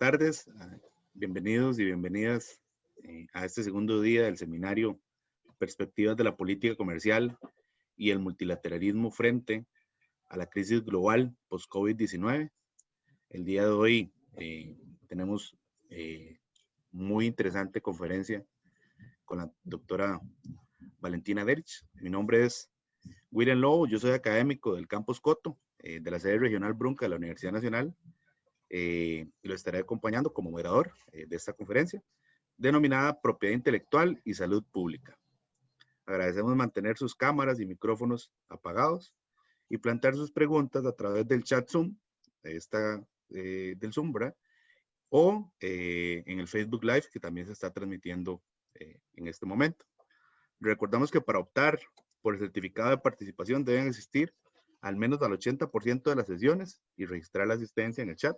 tardes, bienvenidos y bienvenidas a este segundo día del seminario Perspectivas de la Política Comercial y el Multilateralismo frente a la crisis global post-COVID-19. El día de hoy tenemos muy interesante conferencia con la doctora Valentina Delitzsch. Mi nombre es William Lobo, yo soy académico del Campus Coto, de la sede regional Brunca de la Universidad Nacional, y lo estaré acompañando como moderador de esta conferencia, denominada Propiedad Intelectual y Salud Pública. Agradecemos mantener sus cámaras y micrófonos apagados y plantear sus preguntas a través del chat Zoom, del Zoom, ¿verdad? O en el Facebook Live, que también se está transmitiendo en este momento. Recordamos que para optar por el certificado de participación deben asistir al menos al 80% de las sesiones y registrar la asistencia en el chat.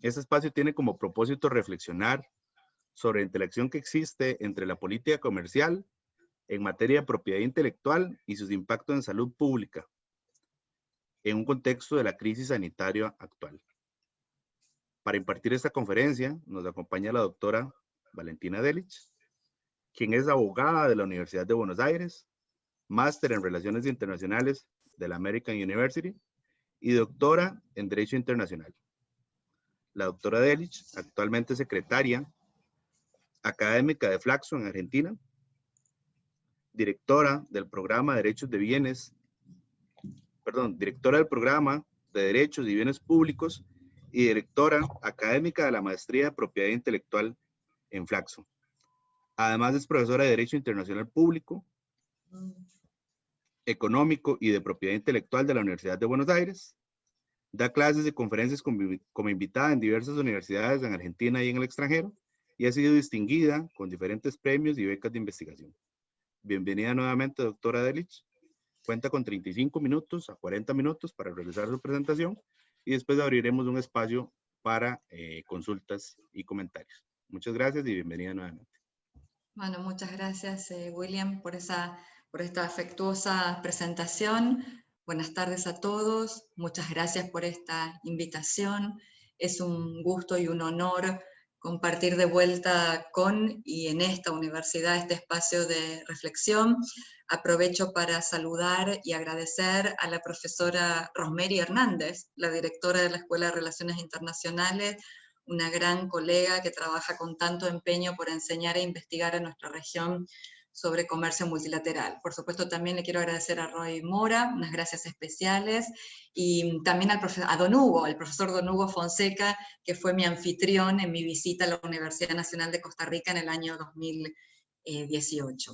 Este espacio tiene como propósito reflexionar sobre la interacción que existe entre la política comercial en materia de propiedad intelectual y sus impactos en salud pública en un contexto de la crisis sanitaria actual. Para impartir esta conferencia nos acompaña la doctora Valentina Delitzsch, quien es abogada de la Universidad de Buenos Aires, máster en Relaciones Internacionales de la American University y doctora en Derecho Internacional. La doctora Delitzsch actualmente es secretaria académica de Flaxo en Argentina, directora del programa de directora del programa de Derechos y Bienes Públicos y directora académica de la Maestría de Propiedad Intelectual en Flaxo. Además es profesora de Derecho Internacional Público, Económico y de Propiedad Intelectual de la Universidad de Buenos Aires. Da clases y conferencias como invitada en diversas universidades en Argentina y en el extranjero y ha sido distinguida con diferentes premios y becas de investigación. Bienvenida nuevamente, doctora Delitzsch. Cuenta con 35 minutos a 40 minutos para realizar su presentación y después abriremos un espacio para consultas y comentarios. Muchas gracias y bienvenida nuevamente. Bueno, muchas gracias, William, por esta afectuosa presentación. Buenas tardes a todos. Muchas gracias por esta invitación. Es un gusto y un honor compartir de vuelta con y en esta universidad este espacio de reflexión. Aprovecho para saludar y agradecer a la profesora Rosemary Hernández, la directora de la Escuela de Relaciones Internacionales, una gran colega que trabaja con tanto empeño por enseñar e investigar en nuestra región sobre comercio multilateral. Por supuesto, también le quiero agradecer a Roy Mora, unas gracias especiales, y también a Don Hugo, el profesor Don Hugo Fonseca, que fue mi anfitrión en mi visita a la Universidad Nacional de Costa Rica en el año 2018.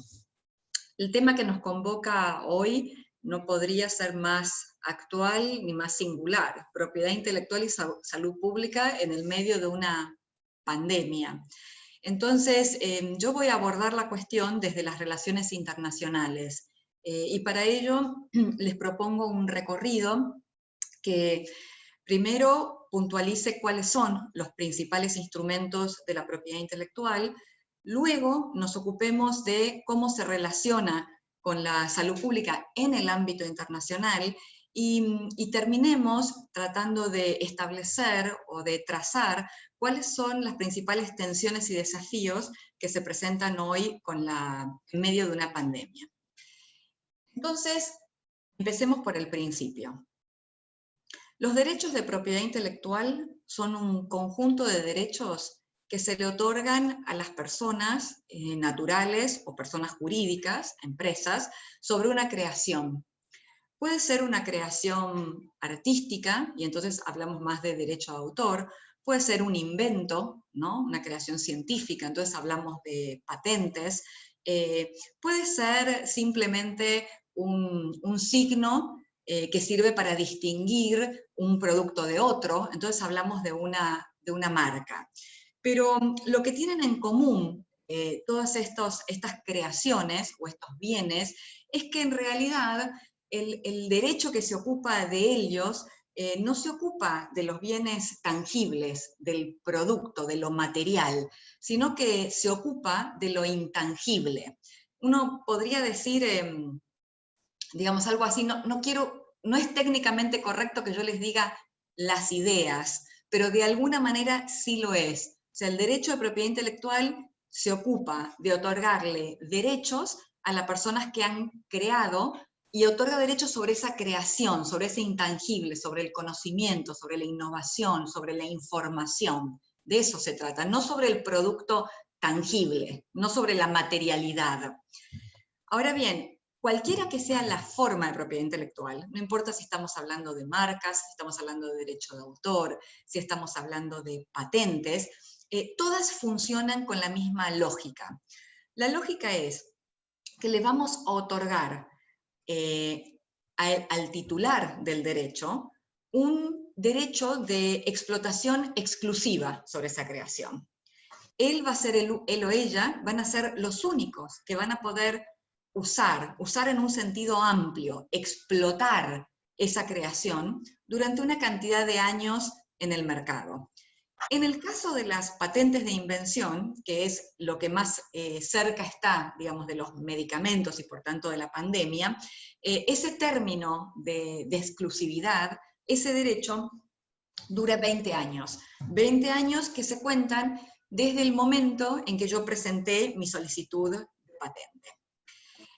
El tema que nos convoca hoy no podría ser más actual ni más singular: propiedad intelectual y salud pública en el medio de una pandemia. Entonces, yo voy a abordar la cuestión desde las relaciones internacionales, y para ello les propongo un recorrido que primero puntualice cuáles son los principales instrumentos de la propiedad intelectual, luego nos ocupemos de cómo se relaciona con la salud pública en el ámbito internacional, y terminemos tratando de establecer o de trazar cuáles son las principales tensiones y desafíos que se presentan hoy en medio de una pandemia. Entonces, empecemos por el principio. Los derechos de propiedad intelectual son un conjunto de derechos que se le otorgan a las personas naturales o personas jurídicas, empresas, sobre una creación. Puede ser una creación artística, y entonces hablamos más de derecho de autor. Puede ser un invento, ¿no? Una creación científica, entonces hablamos de patentes. Puede ser simplemente un signo que sirve para distinguir un producto de otro, entonces hablamos de una marca. Pero lo que tienen en común todas estas creaciones o estos bienes es que en realidad el derecho que se ocupa de ellos no se ocupa de los bienes tangibles, del producto, de lo material, sino que se ocupa de lo intangible. Uno podría decir, digamos, algo así, no es técnicamente correcto que yo les diga las ideas, pero de alguna manera sí lo es. O sea, el derecho de propiedad intelectual se ocupa de otorgarle derechos a las personas que han creado y otorga derechos sobre esa creación, sobre ese intangible, sobre el conocimiento, sobre la innovación, sobre la información. De eso se trata, no sobre el producto tangible, no sobre la materialidad. Ahora bien, cualquiera que sea la forma de propiedad intelectual, no importa si estamos hablando de marcas, si estamos hablando de derecho de autor, si estamos hablando de patentes, todas funcionan con la misma lógica. La lógica es que le vamos a otorgar al titular del derecho un derecho de explotación exclusiva sobre esa creación. Él va a ser, él o ella van a ser los únicos que van a poder usar en un sentido amplio, explotar esa creación durante una cantidad de años en el mercado. En el caso de las patentes de invención, que es lo que más cerca está, digamos, de los medicamentos y por tanto de la pandemia, ese término de exclusividad, ese derecho dura 20 años. 20 años que se cuentan desde el momento en que yo presenté mi solicitud de patente.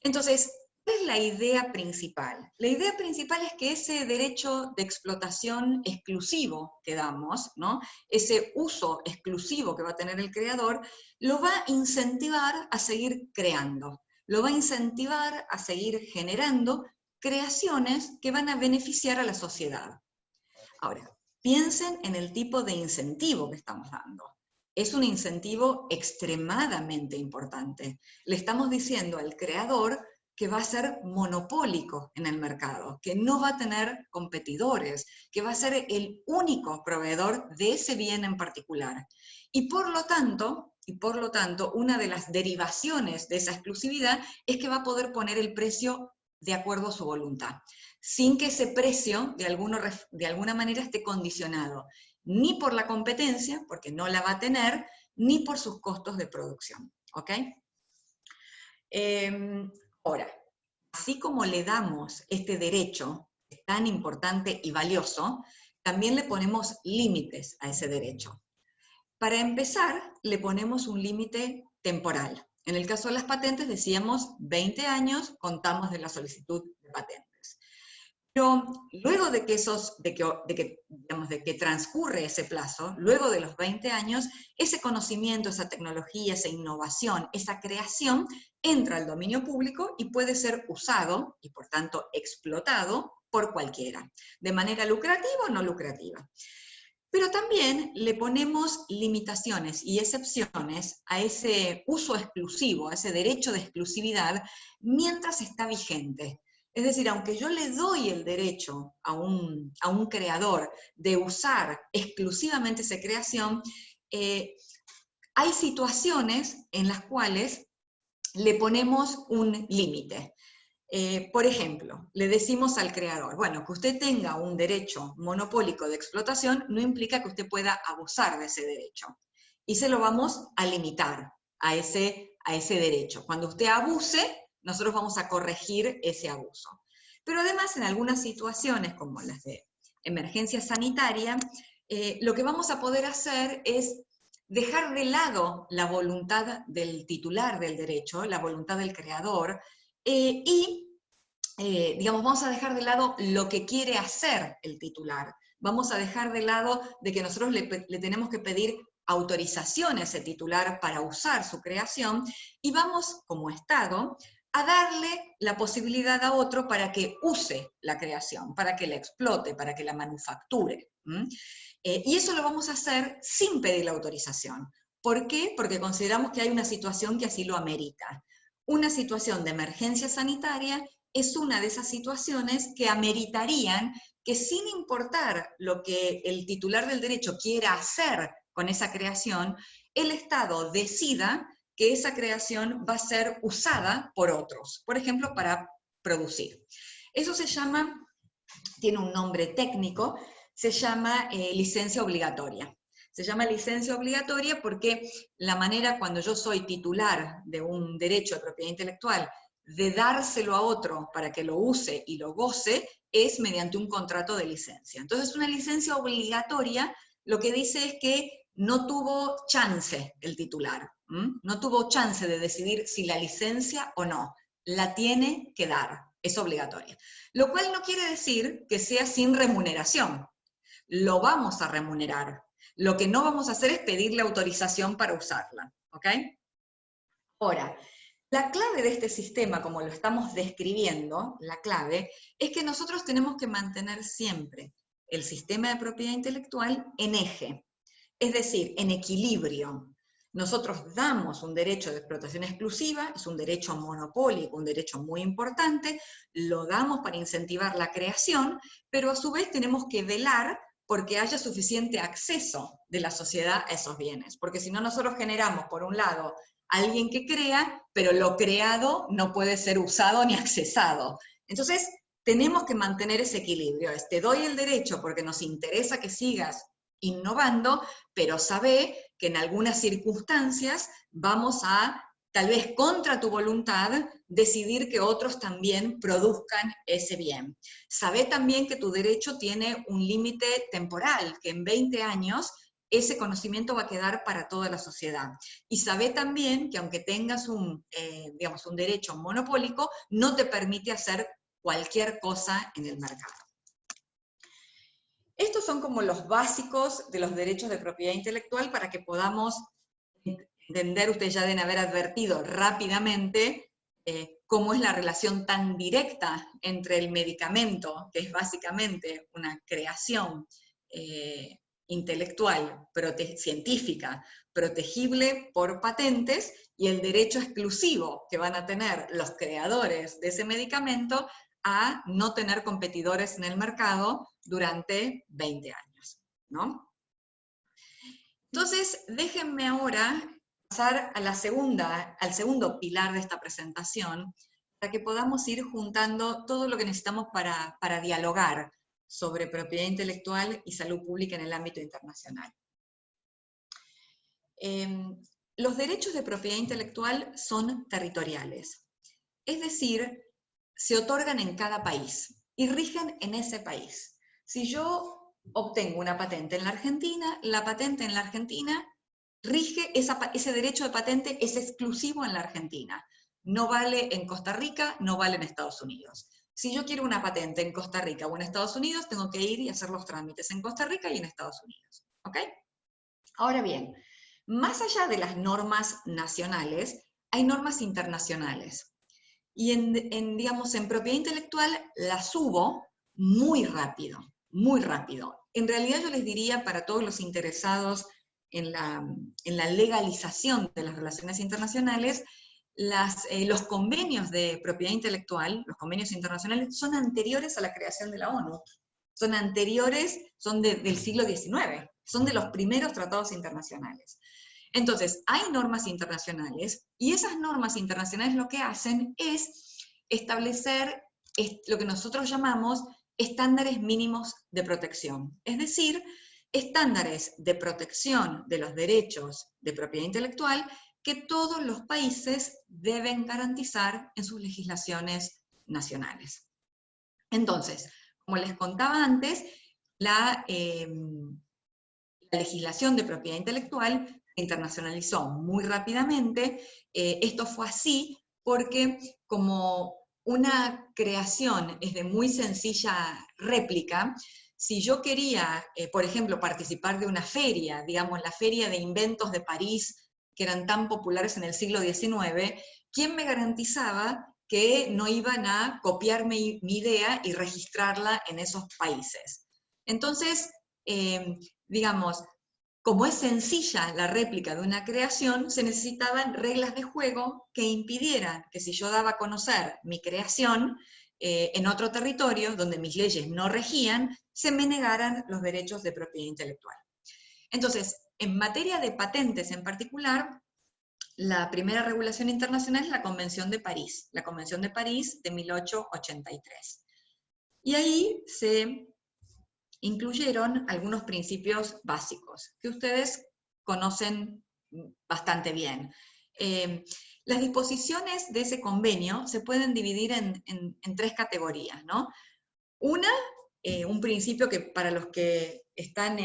Entonces, ¿cuál es la idea principal? La idea principal es que ese derecho de explotación exclusivo que damos, ¿no? Ese uso exclusivo que va a tener el creador, lo va a incentivar a seguir creando, lo va a incentivar a seguir generando creaciones que van a beneficiar a la sociedad. Ahora, piensen en el tipo de incentivo que estamos dando. Es un incentivo extremadamente importante. Le estamos diciendo al creador que va a ser monopólico en el mercado, que no va a tener competidores, que va a ser el único proveedor de ese bien en particular. Y por lo tanto, una de las derivaciones de esa exclusividad es que va a poder poner el precio de acuerdo a su voluntad, sin que ese precio de alguna manera esté condicionado ni por la competencia, porque no la va a tener, ni por sus costos de producción. ¿Ok? Ahora, así como le damos este derecho tan importante y valioso, también le ponemos límites a ese derecho. Para empezar, le ponemos un límite temporal. En el caso de las patentes decíamos 20 años, contamos de la solicitud de patentes. Pero luego de que transcurre ese plazo, luego de los 20 años, ese conocimiento, esa tecnología, esa innovación, esa creación, entra al dominio público y puede ser usado, y por tanto explotado, por cualquiera, de manera lucrativa o no lucrativa. Pero también le ponemos limitaciones y excepciones a ese uso exclusivo, a ese derecho de exclusividad, mientras está vigente. Es decir, aunque yo le doy el derecho a un creador de usar exclusivamente esa creación, hay situaciones en las cuales le ponemos un límite. Por ejemplo, le decimos al creador, bueno, que usted tenga un derecho monopólico de explotación no implica que usted pueda abusar de ese derecho. Y se lo vamos a limitar a ese derecho. Cuando usted abuse, nosotros vamos a corregir ese abuso. Pero además, en algunas situaciones, como las de emergencia sanitaria, lo que vamos a poder hacer es dejar de lado la voluntad del titular del derecho, la voluntad del creador, digamos, vamos a dejar de lado lo que quiere hacer el titular. Vamos a dejar de lado de que nosotros le tenemos que pedir autorización a ese titular para usar su creación, y vamos, como Estado, a darle la posibilidad a otro para que use la creación, para que la explote, para que la manufacture. Y eso lo vamos a hacer sin pedir la autorización. ¿Por qué? Porque consideramos que hay una situación que así lo amerita. Una situación de emergencia sanitaria es una de esas situaciones que ameritarían que, sin importar lo que el titular del derecho quiera hacer con esa creación, el Estado decida que esa creación va a ser usada por otros, por ejemplo, para producir. Eso se llama, tiene un nombre técnico, se llama licencia obligatoria. Se llama licencia obligatoria porque la manera, cuando yo soy titular de un derecho de propiedad intelectual, de dárselo a otro para que lo use y lo goce, es mediante un contrato de licencia. Entonces, una licencia obligatoria lo que dice es que no tuvo chance el titular, no tuvo chance de decidir si la licencia o no, la tiene que dar, es obligatoria. Lo cual no quiere decir que sea sin remuneración, lo vamos a remunerar. Lo que no vamos a hacer es pedirle autorización para usarla, ¿ok? Ahora, la clave de este sistema, como lo estamos describiendo, la clave, es que nosotros tenemos que mantener siempre el sistema de propiedad intelectual en eje, es decir, en equilibrio. Nosotros damos un derecho de explotación exclusiva, es un derecho monopólico, un derecho muy importante, lo damos para incentivar la creación, pero a su vez tenemos que velar porque haya suficiente acceso de la sociedad a esos bienes, porque si no nosotros generamos, por un lado, alguien que crea, pero lo creado no puede ser usado ni accesado. Entonces, tenemos que mantener ese equilibrio. Te doy el derecho porque nos interesa que sigas innovando, pero sabe que en algunas circunstancias vamos a, tal vez contra tu voluntad, decidir que otros también produzcan ese bien. Sabe también que tu derecho tiene un límite temporal, que en 20 años ese conocimiento va a quedar para toda la sociedad. Y sabe también que aunque tengas digamos, un derecho monopólico, no te permite hacer cualquier cosa en el mercado. Estos son como los básicos de los derechos de propiedad intelectual para que podamos entender, ustedes ya deben haber advertido rápidamente cómo es la relación tan directa entre el medicamento, que es básicamente una creación intelectual, científica, protegible por patentes, y el derecho exclusivo que van a tener los creadores de ese medicamento a no tener competidores en el mercado durante 20 años, ¿no? Entonces, déjenme ahora pasar a al segundo pilar de esta presentación, para que podamos ir juntando todo lo que necesitamos para dialogar sobre propiedad intelectual y salud pública en el ámbito internacional. Los derechos de propiedad intelectual son territoriales, es decir, se otorgan en cada país y rigen en ese país. Si yo obtengo una patente en la Argentina, la patente en la Argentina rige, ese derecho de patente es exclusivo en la Argentina. No vale en Costa Rica, no vale en Estados Unidos. Si yo quiero una patente en Costa Rica o en Estados Unidos, tengo que ir y hacer los trámites en Costa Rica y en Estados Unidos. ¿Ok? Ahora bien, más allá de las normas nacionales, hay normas internacionales. Y digamos, en propiedad intelectual las subo muy rápido, muy rápido. En realidad yo les diría, para todos los interesados en la legalización de las relaciones internacionales, los convenios de propiedad intelectual, los convenios internacionales, son anteriores a la creación de la ONU. Son anteriores, son del siglo XIX, son de los primeros tratados internacionales. Entonces, hay normas internacionales, y esas normas internacionales lo que hacen es establecer lo que nosotros llamamos estándares mínimos de protección. Es decir, estándares de protección de los derechos de propiedad intelectual que todos los países deben garantizar en sus legislaciones nacionales. Entonces, como les contaba antes, la legislación de propiedad intelectual se internacionalizó muy rápidamente. Esto fue así porque como una creación es de muy sencilla réplica, si yo quería, por ejemplo, participar de una feria, digamos la Feria de Inventos de París, que eran tan populares en el siglo XIX, ¿quién me garantizaba que no iban a copiar mi idea y registrarla en esos países? Entonces, digamos, como es sencilla la réplica de una creación, se necesitaban reglas de juego que impidieran que si yo daba a conocer mi creación en otro territorio donde mis leyes no regían, se me negaran los derechos de propiedad intelectual. Entonces, en materia de patentes en particular, la primera regulación internacional es la Convención de París de 1883. Y ahí se incluyeron algunos principios básicos que ustedes conocen bastante bien. Las disposiciones de ese convenio se pueden dividir en tres categorías, ¿no? Un principio que para los que están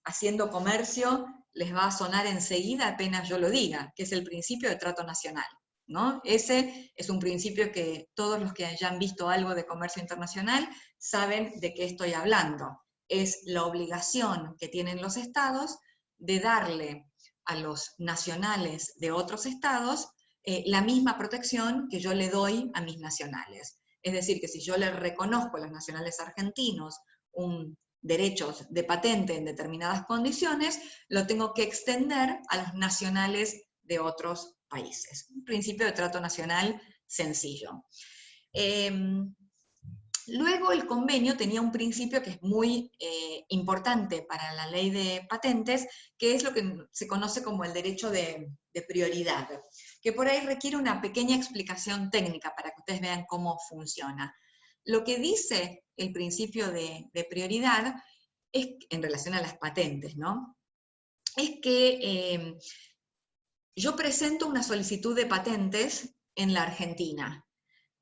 haciendo comercio les va a sonar enseguida apenas yo lo diga, que es el principio de trato nacional, ¿no? Ese es un principio que todos los que hayan visto algo de comercio internacional saben de qué estoy hablando. Es la obligación que tienen los estados de darle a los nacionales de otros estados la misma protección que yo le doy a mis nacionales. Es decir, que si yo le reconozco a los nacionales argentinos derechos de patente en determinadas condiciones, lo tengo que extender a los nacionales de otros países. Un principio de trato nacional sencillo. Luego el convenio tenía un principio que es muy importante para la ley de patentes, que es lo que se conoce como el derecho de prioridad, que por ahí requiere una pequeña explicación técnica para que ustedes vean cómo funciona. Lo que dice el principio de prioridad es, en relación a las patentes, ¿no? Es que yo presento una solicitud de patentes en la Argentina.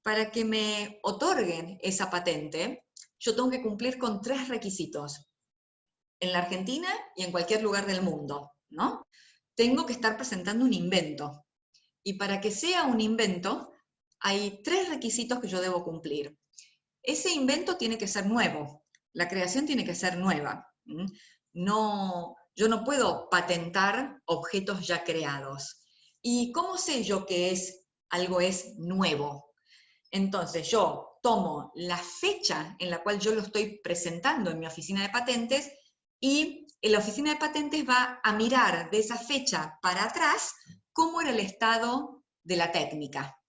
Para que me otorguen esa patente, yo tengo que cumplir con 3 requisitos, en la Argentina y en cualquier lugar del mundo, ¿no? Tengo que estar presentando un invento, y para que sea un invento, hay 3 requisitos que yo debo cumplir. Ese invento tiene que ser nuevo, la creación tiene que ser nueva. Yo no puedo patentar objetos ya creados. ¿Y cómo sé yo que algo es nuevo? Entonces yo tomo la fecha en la cual yo lo estoy presentando en mi oficina de patentes, y la oficina de patentes va a mirar de esa fecha para atrás cómo era el estado de la técnica,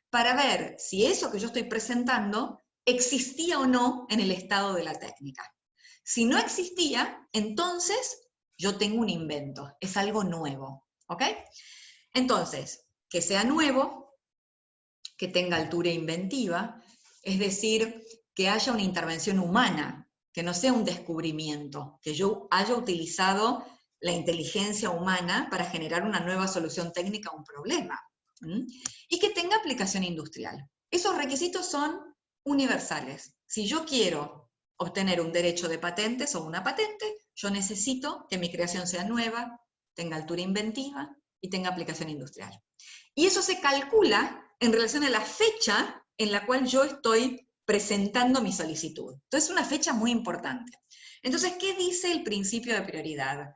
para ver si eso que yo estoy presentando existía o no en el estado de la técnica. Si no existía, entonces yo tengo un invento, es algo nuevo, ¿ok? Entonces, que sea nuevo, que tenga altura inventiva, es decir, que haya una intervención humana, que no sea un descubrimiento, que yo haya utilizado la inteligencia humana para generar una nueva solución técnica a un problema, y que tenga aplicación industrial. Esos requisitos son universales. Si yo quiero obtener un derecho de patentes o una patente, yo necesito que mi creación sea nueva, tenga altura inventiva y tenga aplicación industrial. Y eso se calcula en relación a la fecha en la cual yo estoy presentando mi solicitud. Entonces es una fecha muy importante. Entonces, ¿qué dice el principio de prioridad?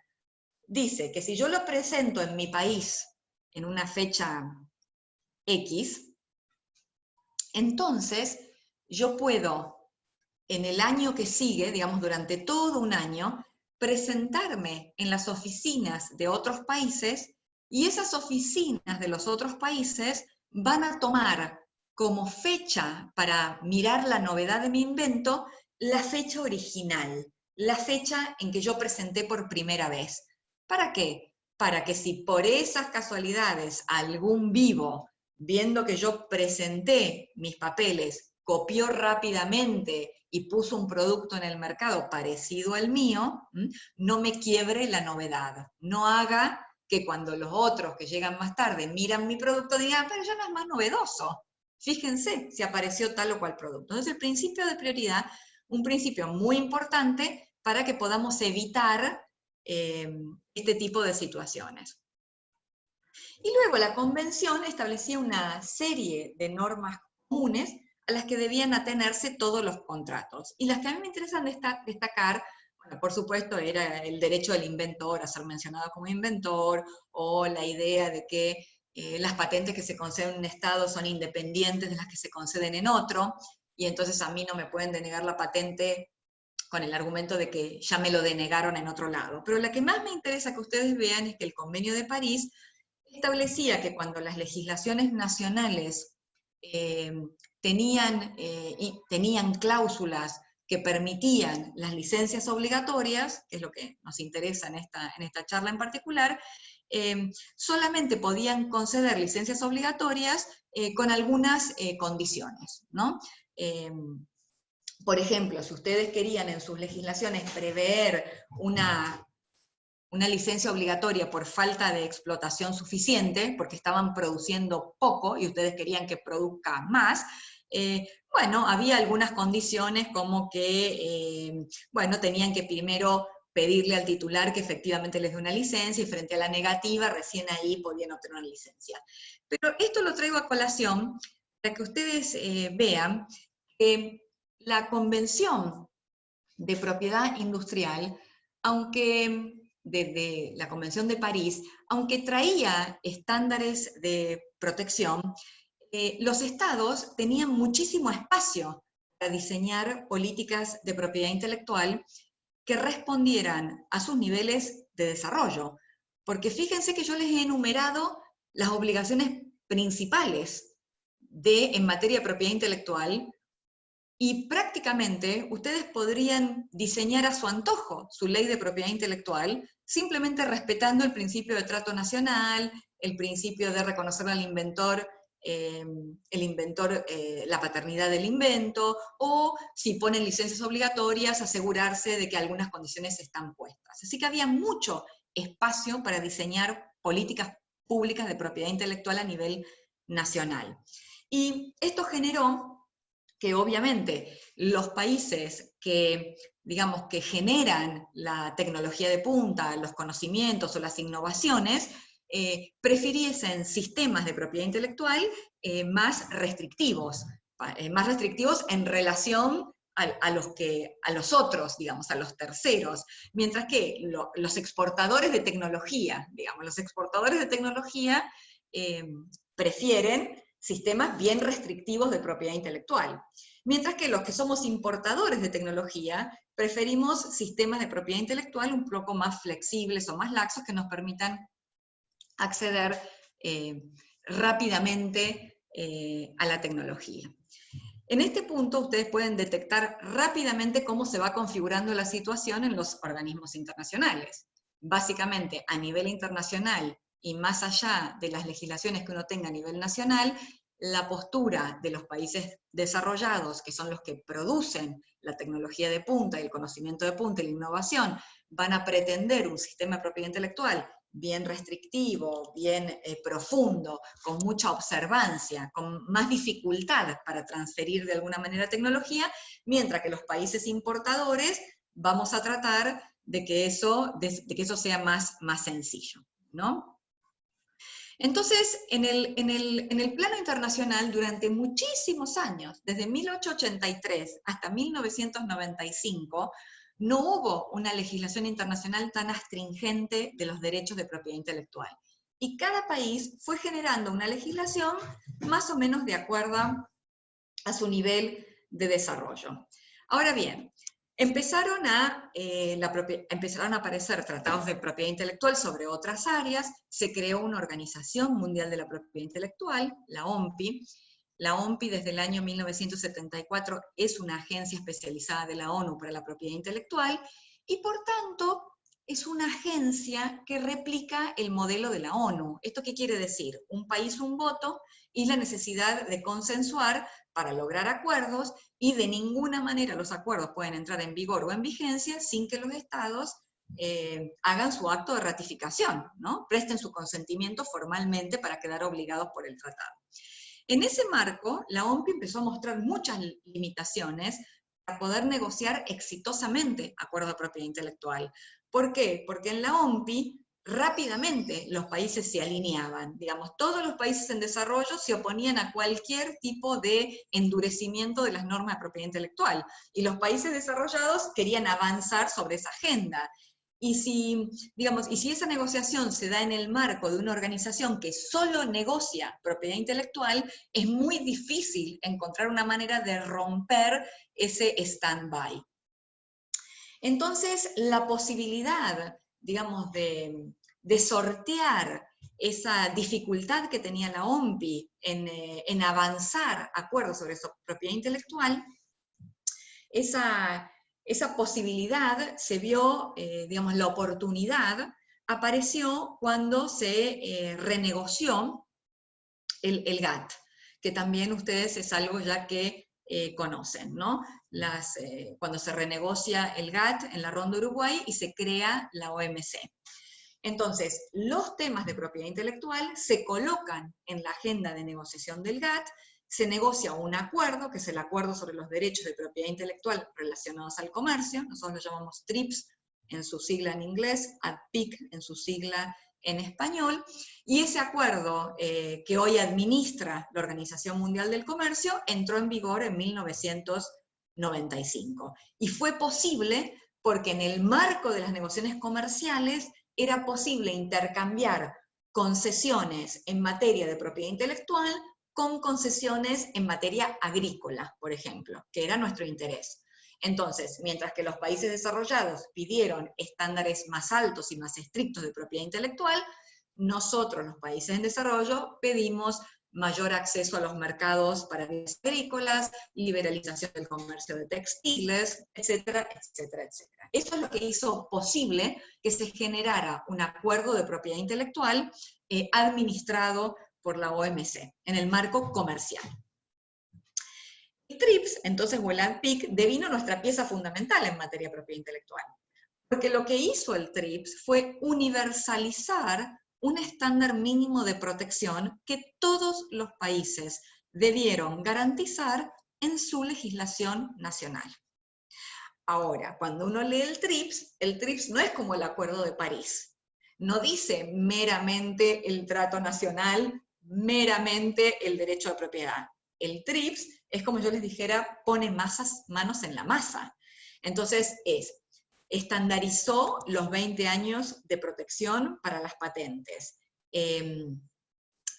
Dice que si yo lo presento en mi país en una fecha X, entonces yo puedo, en el año que sigue, digamos durante todo un año, presentarme en las oficinas de otros países, y esas oficinas de los otros países van a tomar como fecha para mirar la novedad de mi invento la fecha original, la fecha en que yo presenté por primera vez. ¿Para qué? Para que si por esas casualidades algún vivo, viendo que yo presenté mis papeles, copió rápidamente y puso un producto en el mercado parecido al mío, no me quiebre la novedad, no haga que cuando los otros que llegan más tarde miran mi producto digan, pero ya no es más novedoso, fíjense si apareció tal o cual producto. Entonces el principio de prioridad, un principio muy importante para que podamos evitar este tipo de situaciones. Y luego la convención establecía una serie de normas comunes a las que debían atenerse todos los contratos. Y las que a mí me interesan destacar, bueno, por supuesto, era el derecho del inventor a ser mencionado como inventor, o la idea de que las patentes que se conceden en un estado son independientes de las que se conceden en otro, y entonces a mí no me pueden denegar la patente con el argumento de que ya me lo denegaron en otro lado. Pero la que más me interesa que ustedes vean es que el Convenio de París establecía que cuando las legislaciones nacionales tenían cláusulas que permitían las licencias obligatorias, que es lo que nos interesa en esta charla en particular, solamente podían conceder licencias obligatorias con algunas condiciones, ¿no? Por ejemplo, si ustedes querían en sus legislaciones prever una licencia obligatoria por falta de explotación suficiente, porque estaban produciendo poco y ustedes querían que produzca más, bueno, había algunas condiciones como que, bueno, tenían que primero pedirle al titular que efectivamente les dé una licencia, y frente a la negativa, recién ahí podían obtener una licencia. Pero esto lo traigo a colación para que ustedes vean que la Convención de Propiedad Industrial, aunque desde la Convención de París, aunque traía estándares de protección, los estados tenían muchísimo espacio para diseñar políticas de propiedad intelectual que respondieran a sus niveles de desarrollo. Porque fíjense que yo les he enumerado las obligaciones principales en materia de propiedad intelectual, y prácticamente ustedes podrían diseñar a su antojo su ley de propiedad intelectual, simplemente respetando el principio de trato nacional, el principio de reconocer al inventor, la paternidad del invento, o si ponen licencias obligatorias, asegurarse de que algunas condiciones están puestas. Así que había mucho espacio para diseñar políticas públicas de propiedad intelectual a nivel nacional. Y esto generó que obviamente los países que, digamos, que generan la tecnología de punta, los conocimientos o las innovaciones, prefiriesen sistemas de propiedad intelectual más restrictivos en relación a los otros, digamos, a los terceros, mientras que los exportadores de tecnología, prefieren sistemas bien restrictivos de propiedad intelectual. Mientras que los que somos importadores de tecnología, preferimos sistemas de propiedad intelectual un poco más flexibles o más laxos que nos permitan acceder rápidamente a la tecnología. En este punto ustedes pueden detectar rápidamente cómo se va configurando la situación en los organismos internacionales. Básicamente, a nivel internacional, y más allá de las legislaciones que uno tenga a nivel nacional, la postura de los países desarrollados, que son los que producen la tecnología de punta, el conocimiento de punta y la innovación, van a pretender un sistema de propiedad intelectual bien restrictivo, bien profundo, con mucha observancia, con más dificultad para transferir de alguna manera tecnología, mientras que los países importadores vamos a tratar de que eso sea más sencillo, ¿no? Entonces, en el plano internacional, durante muchísimos años, desde 1883 hasta 1995, no hubo una legislación internacional tan astringente de los derechos de propiedad intelectual. Y cada país fue generando una legislación más o menos de acuerdo a su nivel de desarrollo. Ahora bien, empezaron a aparecer tratados de propiedad intelectual sobre otras áreas, se creó una Organización Mundial de la Propiedad Intelectual, la OMPI. La OMPI desde el año 1974 es una agencia especializada de la ONU para la propiedad intelectual, y por tanto es una agencia que replica el modelo de la ONU. ¿Esto qué quiere decir? Un país, un voto, y la necesidad de consensuar para lograr acuerdos, y de ninguna manera los acuerdos pueden entrar en vigor o en vigencia sin que los estados hagan su acto de ratificación, ¿no? Presten su consentimiento formalmente para quedar obligados por el tratado. En ese marco, la OMPI empezó a mostrar muchas limitaciones para poder negociar exitosamente acuerdos de propiedad intelectual. ¿Por qué? Porque en la OMPI rápidamente los países se alineaban. Digamos, todos los países en desarrollo se oponían a cualquier tipo de endurecimiento de las normas de propiedad intelectual, y los países desarrollados querían avanzar sobre esa agenda. Y si esa negociación se da en el marco de una organización que solo negocia propiedad intelectual, es muy difícil encontrar una manera de romper ese stand-by. Entonces, la posibilidad, digamos, de sortear esa dificultad que tenía la OMPI en avanzar acuerdos sobre propiedad intelectual, esa posibilidad se vio, digamos, la oportunidad apareció cuando se renegoció el GATT, que también ustedes es algo ya que conocen, ¿no? Cuando se renegocia el GATT en la ronda Uruguay y se crea la OMC. Entonces, los temas de propiedad intelectual se colocan en la agenda de negociación del GATT, se negocia un acuerdo, que es el Acuerdo sobre los Derechos de Propiedad Intelectual relacionados al comercio, nosotros lo llamamos TRIPS en su sigla en inglés, ADPIC en su sigla en español, y ese acuerdo que hoy administra la Organización Mundial del Comercio entró en vigor en 1995. Y fue posible porque en el marco de las negociaciones comerciales era posible intercambiar concesiones en materia de propiedad intelectual con concesiones en materia agrícola, por ejemplo, que era nuestro interés. Entonces, mientras que los países desarrollados pidieron estándares más altos y más estrictos de propiedad intelectual, nosotros, los países en desarrollo, pedimos mayor acceso a los mercados para bienes agrícolas, liberalización del comercio de textiles, etcétera, etcétera, etcétera. Eso es lo que hizo posible que se generara un acuerdo de propiedad intelectual administrado por la OMC en el marco comercial. El TRIPS, entonces, o el ADPIC, devino nuestra pieza fundamental en materia de propiedad intelectual. Porque lo que hizo el TRIPS fue universalizar un estándar mínimo de protección que todos los países debieron garantizar en su legislación nacional. Ahora, cuando uno lee el TRIPS no es como el Acuerdo de París. No dice meramente el trato nacional, meramente el derecho de propiedad. El TRIPS es como yo les dijera, pone manos en la masa. Entonces estandarizó los 20 años de protección para las patentes.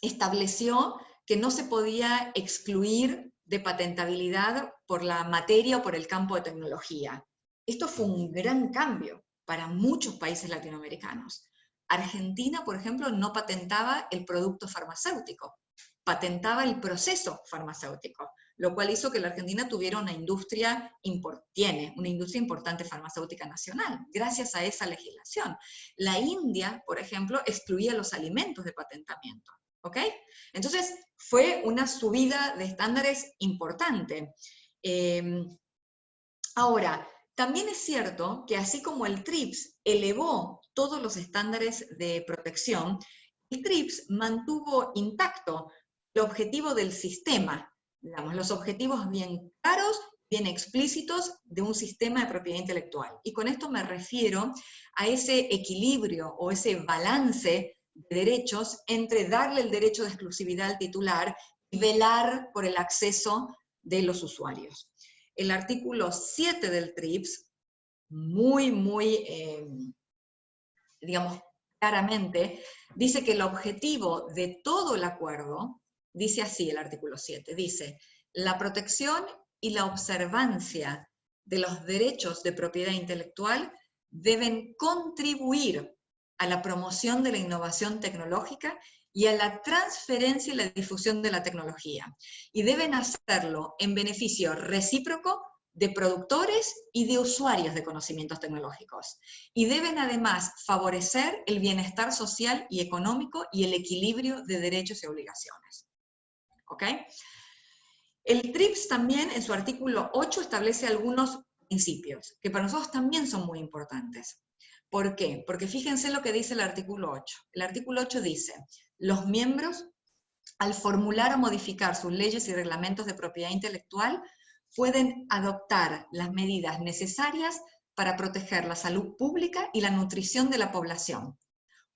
Estableció que no se podía excluir de patentabilidad por la materia o por el campo de tecnología. Esto fue un gran cambio para muchos países latinoamericanos. Argentina, por ejemplo, no patentaba el producto farmacéutico, patentaba el proceso farmacéutico, lo cual hizo que la Argentina tuviera tiene una industria importante farmacéutica nacional, gracias a esa legislación. La India, por ejemplo, excluía los alimentos de patentamiento, ¿ok? Entonces, fue una subida de estándares importante. Ahora, también es cierto que así como el TRIPS elevó todos los estándares de protección, el TRIPS mantuvo intacto el objetivo del sistema, digamos, los objetivos bien claros, bien explícitos de un sistema de propiedad intelectual. Y con esto me refiero a ese equilibrio o ese balance de derechos entre darle el derecho de exclusividad al titular y velar por el acceso de los usuarios. El artículo 7 del TRIPS, digamos, claramente, dice que el objetivo de todo el acuerdo, dice así el artículo 7, dice, la protección y la observancia de los derechos de propiedad intelectual deben contribuir a la promoción de la innovación tecnológica y a la transferencia y la difusión de la tecnología. Y deben hacerlo en beneficio recíproco de productores y de usuarios de conocimientos tecnológicos. Y deben además favorecer el bienestar social y económico y el equilibrio de derechos y obligaciones. ¿Ok? El TRIPS también en su artículo 8 establece algunos principios, que para nosotros también son muy importantes. ¿Por qué? Porque fíjense lo que dice el artículo 8. El artículo 8 dice, los miembros, al formular o modificar sus leyes y reglamentos de propiedad intelectual, pueden adoptar las medidas necesarias para proteger la salud pública y la nutrición de la población,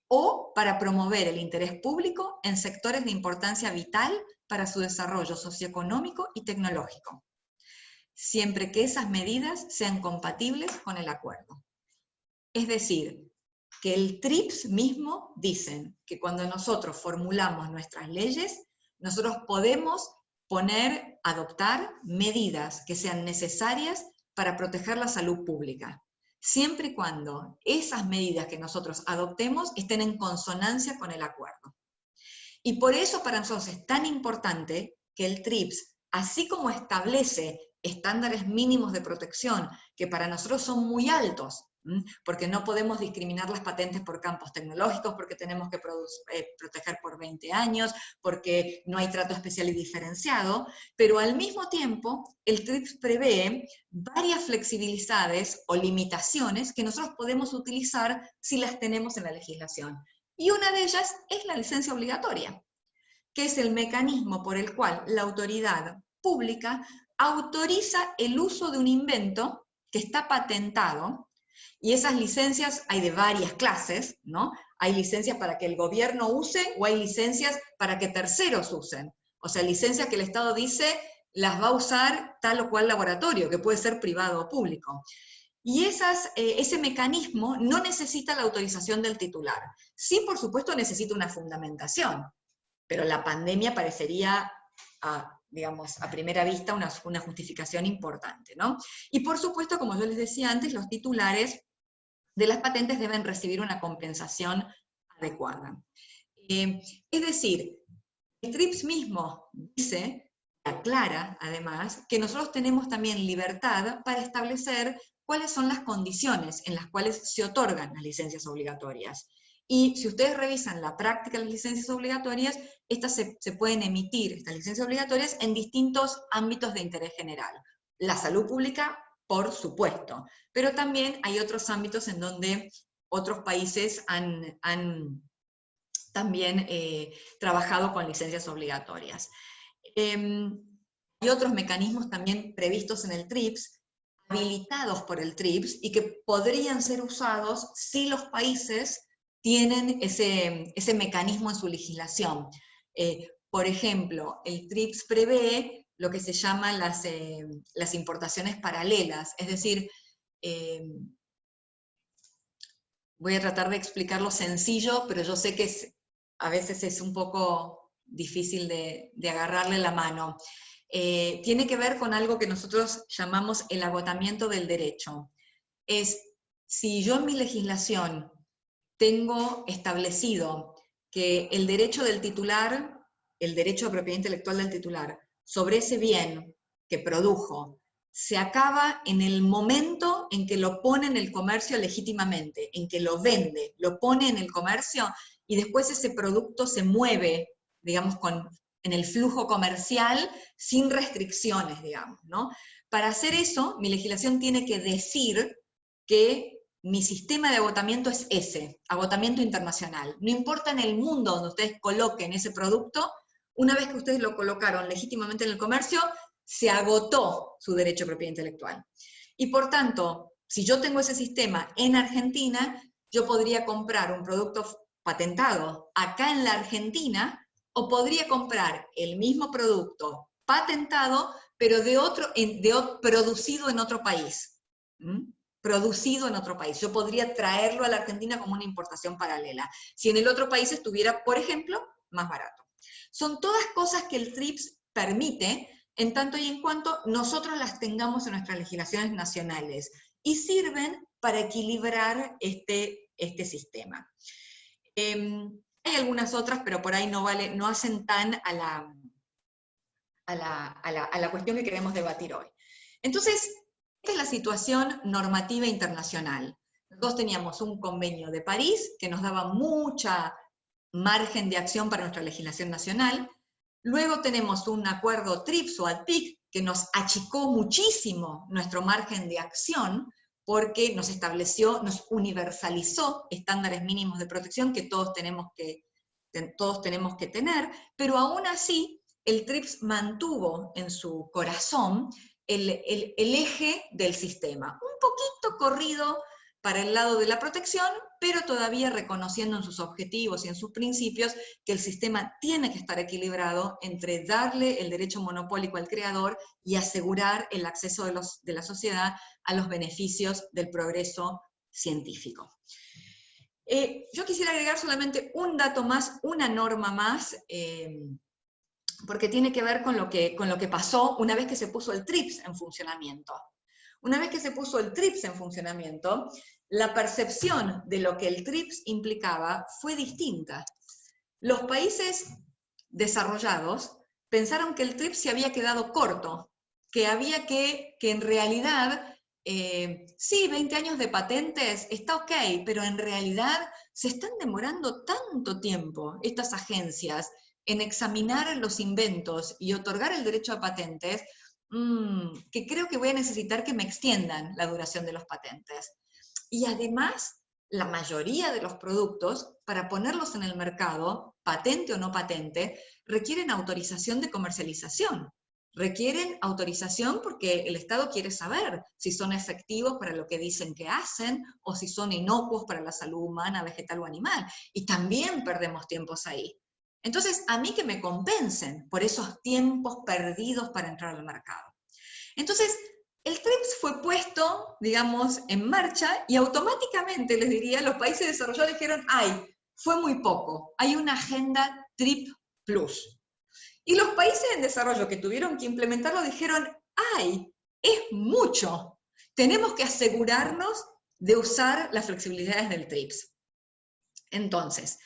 o para promover el interés público en sectores de importancia vital para su desarrollo socioeconómico y tecnológico, siempre que esas medidas sean compatibles con el acuerdo. Es decir, que el TRIPS mismo dicen que cuando nosotros formulamos nuestras leyes, nosotros podemos adoptar medidas que sean necesarias para proteger la salud pública, siempre y cuando esas medidas que nosotros adoptemos estén en consonancia con el acuerdo. Y por eso para nosotros es tan importante que el TRIPS, así como establece estándares mínimos de protección, que para nosotros son muy altos, porque no podemos discriminar las patentes por campos tecnológicos, porque tenemos que proteger por 20 años, porque no hay trato especial y diferenciado, pero al mismo tiempo el TRIPS prevé varias flexibilidades o limitaciones que nosotros podemos utilizar si las tenemos en la legislación. Y una de ellas es la licencia obligatoria, que es el mecanismo por el cual la autoridad pública autoriza el uso de un invento que está patentado Y esas licencias hay de varias clases, ¿no? Hay licencias para que el gobierno use o hay licencias para que terceros usen. O sea, licencias que el Estado dice las va a usar tal o cual laboratorio, que puede ser privado o público. Y ese mecanismo no necesita la autorización del titular. Sí, por supuesto, necesita una fundamentación, pero la pandemia parecería, digamos, a primera vista una justificación importante, ¿no? Y por supuesto, como yo les decía antes, los titulares de las patentes deben recibir una compensación adecuada. Es decir, el TRIPS mismo dice, aclara además, que nosotros tenemos también libertad para establecer cuáles son las condiciones en las cuales se otorgan las licencias obligatorias. Y si ustedes revisan la práctica de las licencias obligatorias, estas se pueden emitir, estas licencias obligatorias, en distintos ámbitos de interés general. La salud pública, por supuesto, pero también hay otros ámbitos en donde otros países han también trabajado con licencias obligatorias. Hay otros mecanismos también previstos en el TRIPS, habilitados por el TRIPS, y que podrían ser usados si los países tienen ese mecanismo en su legislación. Por ejemplo, el TRIPS prevé lo que se llaman las importaciones paralelas, es decir, voy a tratar de explicarlo sencillo, pero yo sé que a veces es un poco difícil de agarrarle la mano. Tiene que ver con algo que nosotros llamamos el agotamiento del derecho. Es, si yo en mi legislación tengo establecido que el derecho del titular, el derecho de propiedad intelectual del titular, sobre ese bien que produjo, se acaba en el momento en que lo pone en el comercio legítimamente, en que lo vende, lo pone en el comercio, y después ese producto se mueve, digamos, en el flujo comercial sin restricciones, digamos, ¿no? Para hacer eso, mi legislación tiene que decir que mi sistema de agotamiento es ese, agotamiento internacional. No importa en el mundo donde ustedes coloquen ese producto, una vez que ustedes lo colocaron legítimamente en el comercio, se agotó su derecho a propiedad intelectual. Y por tanto, si yo tengo ese sistema en Argentina, yo podría comprar un producto patentado acá en la Argentina, o podría comprar el mismo producto patentado, pero producido en otro país. Producido en otro país. Yo podría traerlo a la Argentina como una importación paralela, si en el otro país estuviera, por ejemplo, más barato. Son todas cosas que el TRIPS permite, en tanto y en cuanto nosotros las tengamos en nuestras legislaciones nacionales, y sirven para equilibrar este sistema. Hay algunas otras, pero por ahí no hacen tan a la cuestión que queremos debatir hoy. Entonces, esta es la situación normativa internacional. Nosotros teníamos un convenio de París que nos daba mucha margen de acción para nuestra legislación nacional. Luego tenemos un acuerdo TRIPS o ADPIC que nos achicó muchísimo nuestro margen de acción, porque nos estableció, nos universalizó estándares mínimos de protección que todos tenemos que tener, pero aún así el TRIPS mantuvo en su corazón el eje del sistema, un poquito corrido para el lado de la protección, pero todavía reconociendo en sus objetivos y en sus principios que el sistema tiene que estar equilibrado entre darle el derecho monopólico al creador y asegurar el acceso de la sociedad a los beneficios del progreso científico. Yo quisiera agregar solamente un dato más, una norma más, porque tiene que ver con lo que pasó una vez que se puso el TRIPS en funcionamiento. Una vez que se puso el TRIPS en funcionamiento, la percepción de lo que el TRIPS implicaba fue distinta. Los países desarrollados pensaron que el TRIPS se había quedado corto, que había que en realidad, sí, 20 años de patentes, está ok, pero en realidad se están demorando tanto tiempo estas agencias en examinar los inventos y otorgar el derecho a patentes, que creo que voy a necesitar que me extiendan la duración de los patentes. Y además, la mayoría de los productos, para ponerlos en el mercado, patente o no patente, requieren autorización de comercialización. requieren autorización porque el Estado quiere saber si son efectivos para lo que dicen que hacen o si son inocuos para la salud humana, vegetal o animal. Y también perdemos tiempos ahí. Entonces, a mí que me compensen por esos tiempos perdidos para entrar al mercado. Entonces, el TRIPS fue puesto, digamos, en marcha y automáticamente, les diría, los países desarrollados dijeron, ¡ay, fue muy poco! Hay una agenda TRIP Plus. Y los países en desarrollo que tuvieron que implementarlo dijeron, ¡ay, es mucho! Tenemos que asegurarnos de usar las flexibilidades del TRIPS. Entonces,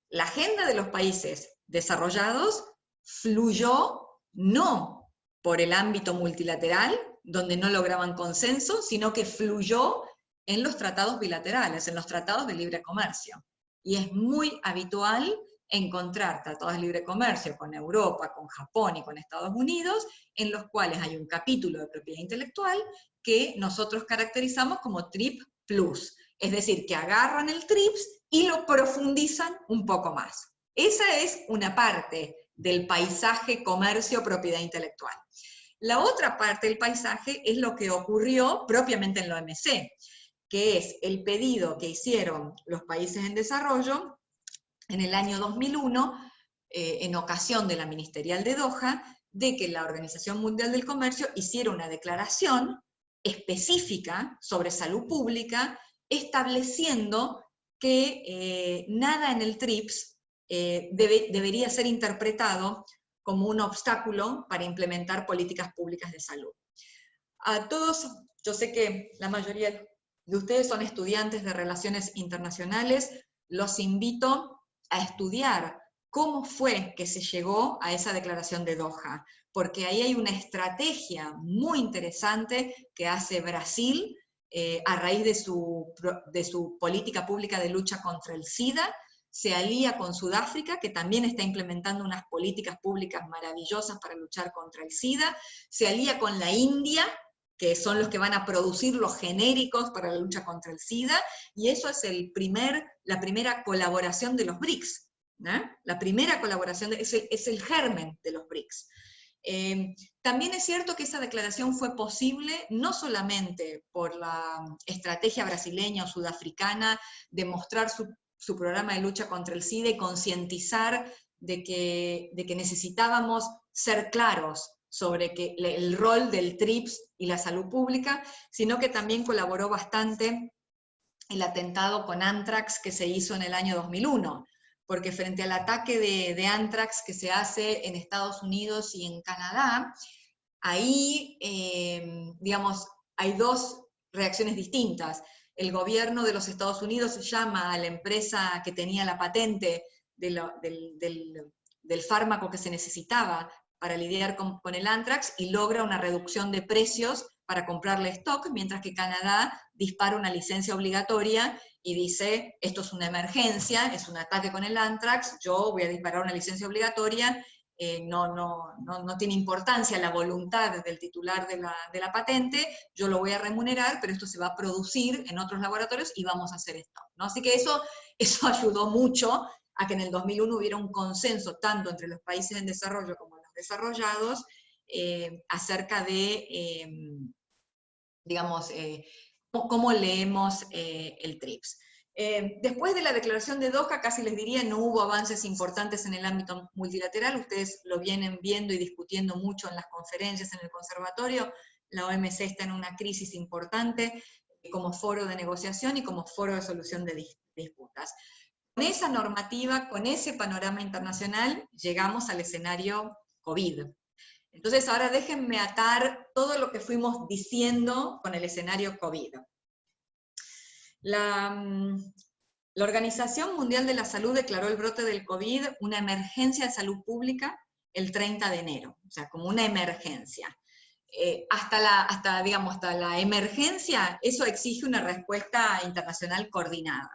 la agenda de los países desarrollados fluyó no por el ámbito multilateral, donde no lograban consenso, sino que fluyó en los tratados bilaterales, en los tratados de libre comercio. Y es muy habitual encontrar tratados de libre comercio con Europa, con Japón y con Estados Unidos, en los cuales hay un capítulo de propiedad intelectual que nosotros caracterizamos como TRIP Plus. Es decir, que agarran el TRIPS y lo profundizan un poco más. Esa es una parte del paisaje comercio propiedad intelectual. La otra parte del paisaje es lo que ocurrió propiamente en la OMC, que es el pedido que hicieron los países en desarrollo en el año 2001, en ocasión de la ministerial de Doha, de que la Organización Mundial del Comercio hiciera una declaración específica sobre salud pública, estableciendo que nada en el TRIPS debería ser interpretado como un obstáculo para implementar políticas públicas de salud. A todos, yo sé que la mayoría de ustedes son estudiantes de Relaciones Internacionales, los invito a estudiar cómo fue que se llegó a esa declaración de Doha, porque ahí hay una estrategia muy interesante que hace Brasil a raíz de su política pública de lucha contra el SIDA. Se alía con Sudáfrica, que también está implementando unas políticas públicas maravillosas para luchar contra el SIDA, se alía con la India, que son los que van a producir los genéricos para la lucha contra el SIDA, y eso es la primera colaboración de los BRICS. La primera colaboración es el germen de los BRICS. También es cierto que esa declaración fue posible no solamente por la estrategia brasileña o sudafricana de mostrar su programa de lucha contra el SIDA y concientizar de que necesitábamos ser claros sobre el rol del TRIPS y la salud pública, sino que también colaboró bastante el atentado con Anthrax que se hizo en el año 2001, porque frente al ataque de Anthrax que se hace en Estados Unidos y en Canadá, ahí, digamos, hay dos reacciones distintas. El gobierno de los Estados Unidos llama a la empresa que tenía la patente del fármaco que se necesitaba para lidiar con el Anthrax y logra una reducción de precios para comprarle stock, mientras que Canadá dispara una licencia obligatoria y dice, esto es una emergencia, es un ataque con el Anthrax, yo voy a disparar una licencia obligatoria, no tiene importancia la voluntad del titular de la patente, yo lo voy a remunerar, pero esto se va a producir en otros laboratorios y vamos a hacer esto, ¿no? Así que eso ayudó mucho a que en el 2001 hubiera un consenso tanto entre los países en desarrollo como los desarrollados acerca de, digamos, cómo leemos el TRIPS. Después de la declaración de Doha, casi les diría, no hubo avances importantes en el ámbito multilateral, ustedes lo vienen viendo y discutiendo mucho en las conferencias, en el conservatorio, la OMC está en una crisis importante como foro de negociación y como foro de solución de disputas. Con esa normativa, con ese panorama internacional, llegamos al escenario COVID. Entonces ahora déjenme atar todo lo que fuimos diciendo con el escenario COVID. La Organización Mundial de la Salud declaró el brote del COVID una emergencia de salud pública el 30 de enero, o sea, como una emergencia. Hasta la emergencia, eso exige una respuesta internacional coordinada.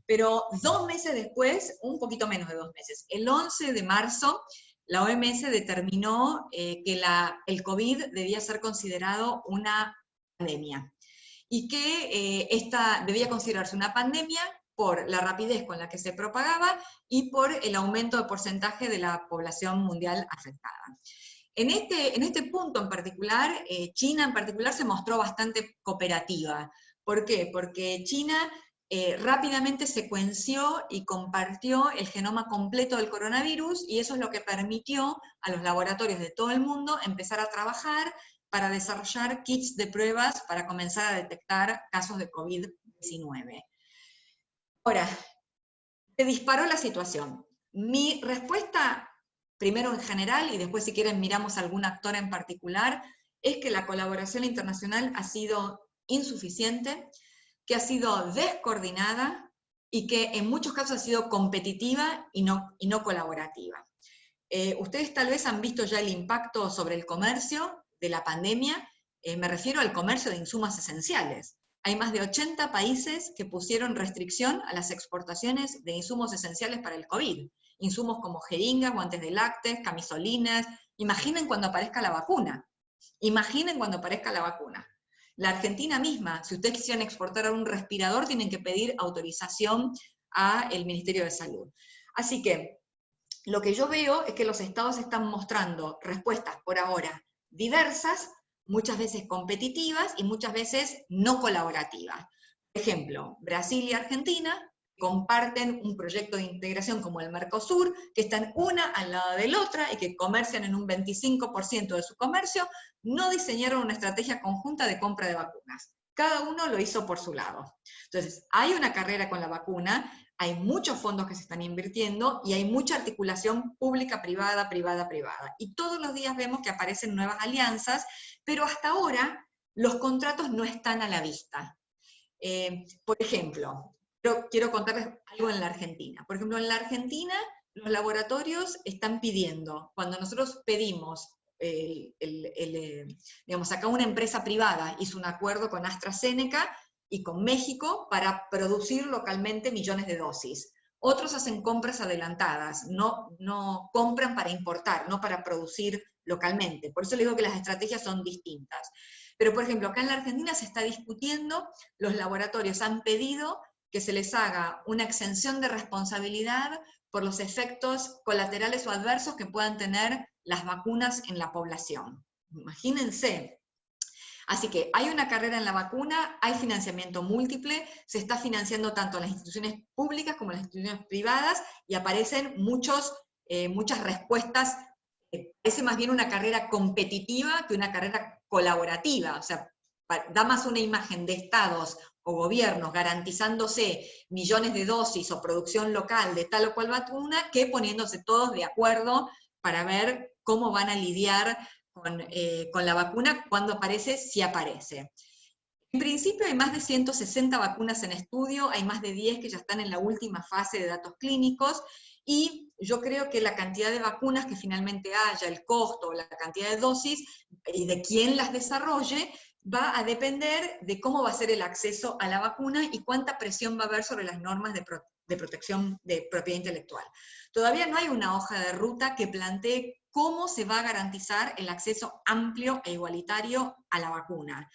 Pero 2 meses después, un poquito menos de 2 meses, el 11 de marzo, la OMS determinó que el COVID debía ser considerado una pandemia, y que esta debía considerarse una pandemia por la rapidez con la que se propagaba y por el aumento de porcentaje de la población mundial afectada. En este punto en particular, China en particular se mostró bastante cooperativa. ¿Por qué? Porque China rápidamente secuenció y compartió el genoma completo del coronavirus, y eso es lo que permitió a los laboratorios de todo el mundo empezar a trabajar para desarrollar kits de pruebas para comenzar a detectar casos de COVID-19. Ahora, se disparó la situación. Mi respuesta, primero en general, y después si quieren miramos a algún actor en particular, es que la colaboración internacional ha sido insuficiente, que ha sido descoordinada y que en muchos casos ha sido competitiva y no colaborativa. Ustedes tal vez han visto ya el impacto sobre el comercio de la pandemia, me refiero al comercio de insumos esenciales. Hay más de 80 países que pusieron restricción a las exportaciones de insumos esenciales para el COVID. Insumos como jeringas, guantes de lácteos, camisolinas. Imaginen cuando aparezca la vacuna. Imaginen cuando aparezca la vacuna. La Argentina misma, si ustedes quisieran exportar un respirador, tienen que pedir autorización al Ministerio de Salud. Así que, lo que yo veo es que los estados están mostrando respuestas por ahora diversas, muchas veces competitivas y muchas veces no colaborativas. Por ejemplo, Brasil y Argentina comparten un proyecto de integración como el Mercosur, que están una al lado de la otra y que comercian en un 25% de su comercio, no diseñaron una estrategia conjunta de compra de vacunas. Cada uno lo hizo por su lado. Entonces, hay una carrera con la vacuna, hay muchos fondos que se están invirtiendo y hay mucha articulación pública-privada, privada-privada. Y todos los días vemos que aparecen nuevas alianzas, pero hasta ahora los contratos no están a la vista. Por ejemplo, quiero contarles algo en la Argentina. Por ejemplo, en la Argentina los laboratorios están pidiendo, cuando nosotros pedimos, digamos, acá una empresa privada hizo un acuerdo con AstraZeneca y con México para producir localmente millones de dosis. Otros hacen compras adelantadas, no compran para importar, no para producir localmente. Por eso les digo que las estrategias son distintas. Pero, por ejemplo, acá en la Argentina se está discutiendo, los laboratorios han pedido que se les haga una exención de responsabilidad por los efectos colaterales o adversos que puedan tener las vacunas en la población. Imagínense. Así que hay una carrera en la vacuna, hay financiamiento múltiple, se está financiando tanto las instituciones públicas como las instituciones privadas, y aparecen muchas respuestas. Parece más bien una carrera competitiva que una carrera colaborativa, o sea, da más una imagen de estados o gobiernos garantizándose millones de dosis o producción local de tal o cual vacuna, que poniéndose todos de acuerdo para ver cómo van a lidiar con la vacuna cuando aparece, si aparece. En principio hay más de 160 vacunas en estudio, hay más de 10 que ya están en la última fase de datos clínicos, y yo creo que la cantidad de vacunas que finalmente haya, el costo, la cantidad de dosis, y de quién las desarrolle, va a depender de cómo va a ser el acceso a la vacuna y cuánta presión va a haber sobre las normas de protección de propiedad intelectual. Todavía no hay una hoja de ruta que plantee cómo se va a garantizar el acceso amplio e igualitario a la vacuna.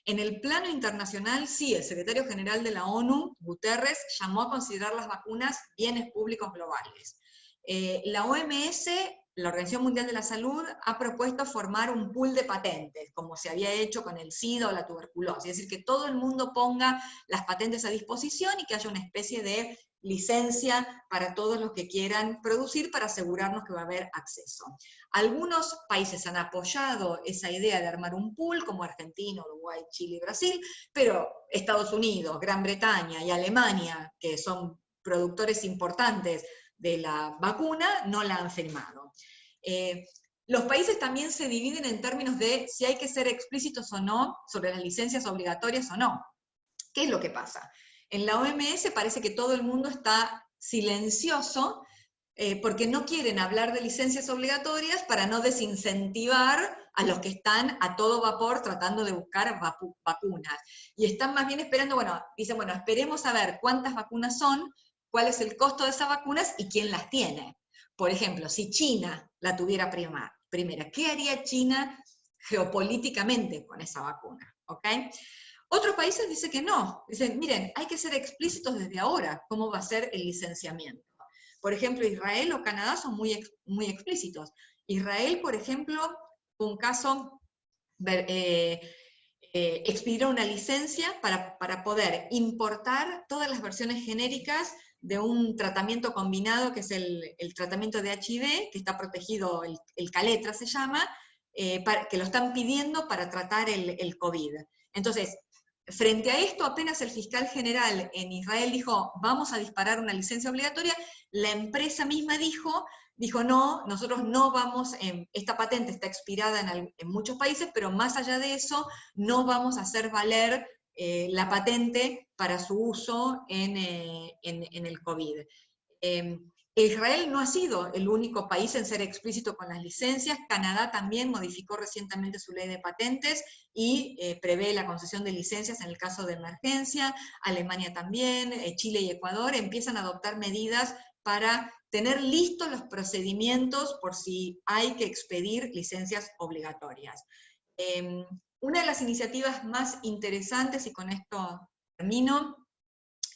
En el plano internacional, sí, el secretario general de la ONU, Guterres, llamó a considerar las vacunas bienes públicos globales. La OMS, la Organización Mundial de la Salud, ha propuesto formar un pool de patentes, como se había hecho con el SIDA o la tuberculosis, es decir, que todo el mundo ponga las patentes a disposición y que haya una especie de licencia para todos los que quieran producir para asegurarnos que va a haber acceso. Algunos países han apoyado esa idea de armar un pool, como Argentina, Uruguay, Chile y Brasil, pero Estados Unidos, Gran Bretaña y Alemania, que son productores importantes de la vacuna, no la han firmado. Los países también se dividen en términos de si hay que ser explícitos o no sobre las licencias obligatorias o no. ¿Qué es lo que pasa? En la OMS parece que todo el mundo está silencioso porque no quieren hablar de licencias obligatorias para no desincentivar a los que están a todo vapor tratando de buscar vacunas. Y están más bien esperando, dicen, esperemos a ver cuántas vacunas son, cuál es el costo de esas vacunas y quién las tiene. Por ejemplo, si China la tuviera primera, ¿qué haría China geopolíticamente con esa vacuna? ¿Okay? Otros países dicen que no, dicen, miren, hay que ser explícitos desde ahora cómo va a ser el licenciamiento. Por ejemplo, Israel o Canadá son muy explícitos, Israel, por ejemplo, un caso, expidieron una licencia para poder importar todas las versiones genéricas de un tratamiento combinado, que es el tratamiento de HIV, que está protegido, el Caletra se llama, que lo están pidiendo para tratar el COVID. Entonces, frente a esto, apenas el fiscal general en Israel dijo, vamos a disparar una licencia obligatoria, la empresa misma dijo, no, nosotros no vamos, esta patente está expirada en muchos países, pero más allá de eso, no vamos a hacer valer la patente para su uso en el COVID. Israel no ha sido el único país en ser explícito con las licencias. Canadá también modificó recientemente su ley de patentes y prevé la concesión de licencias en el caso de emergencia. Alemania también, Chile y Ecuador empiezan a adoptar medidas para tener listos los procedimientos por si hay que expedir licencias obligatorias. Una de las iniciativas más interesantes, y con esto termino,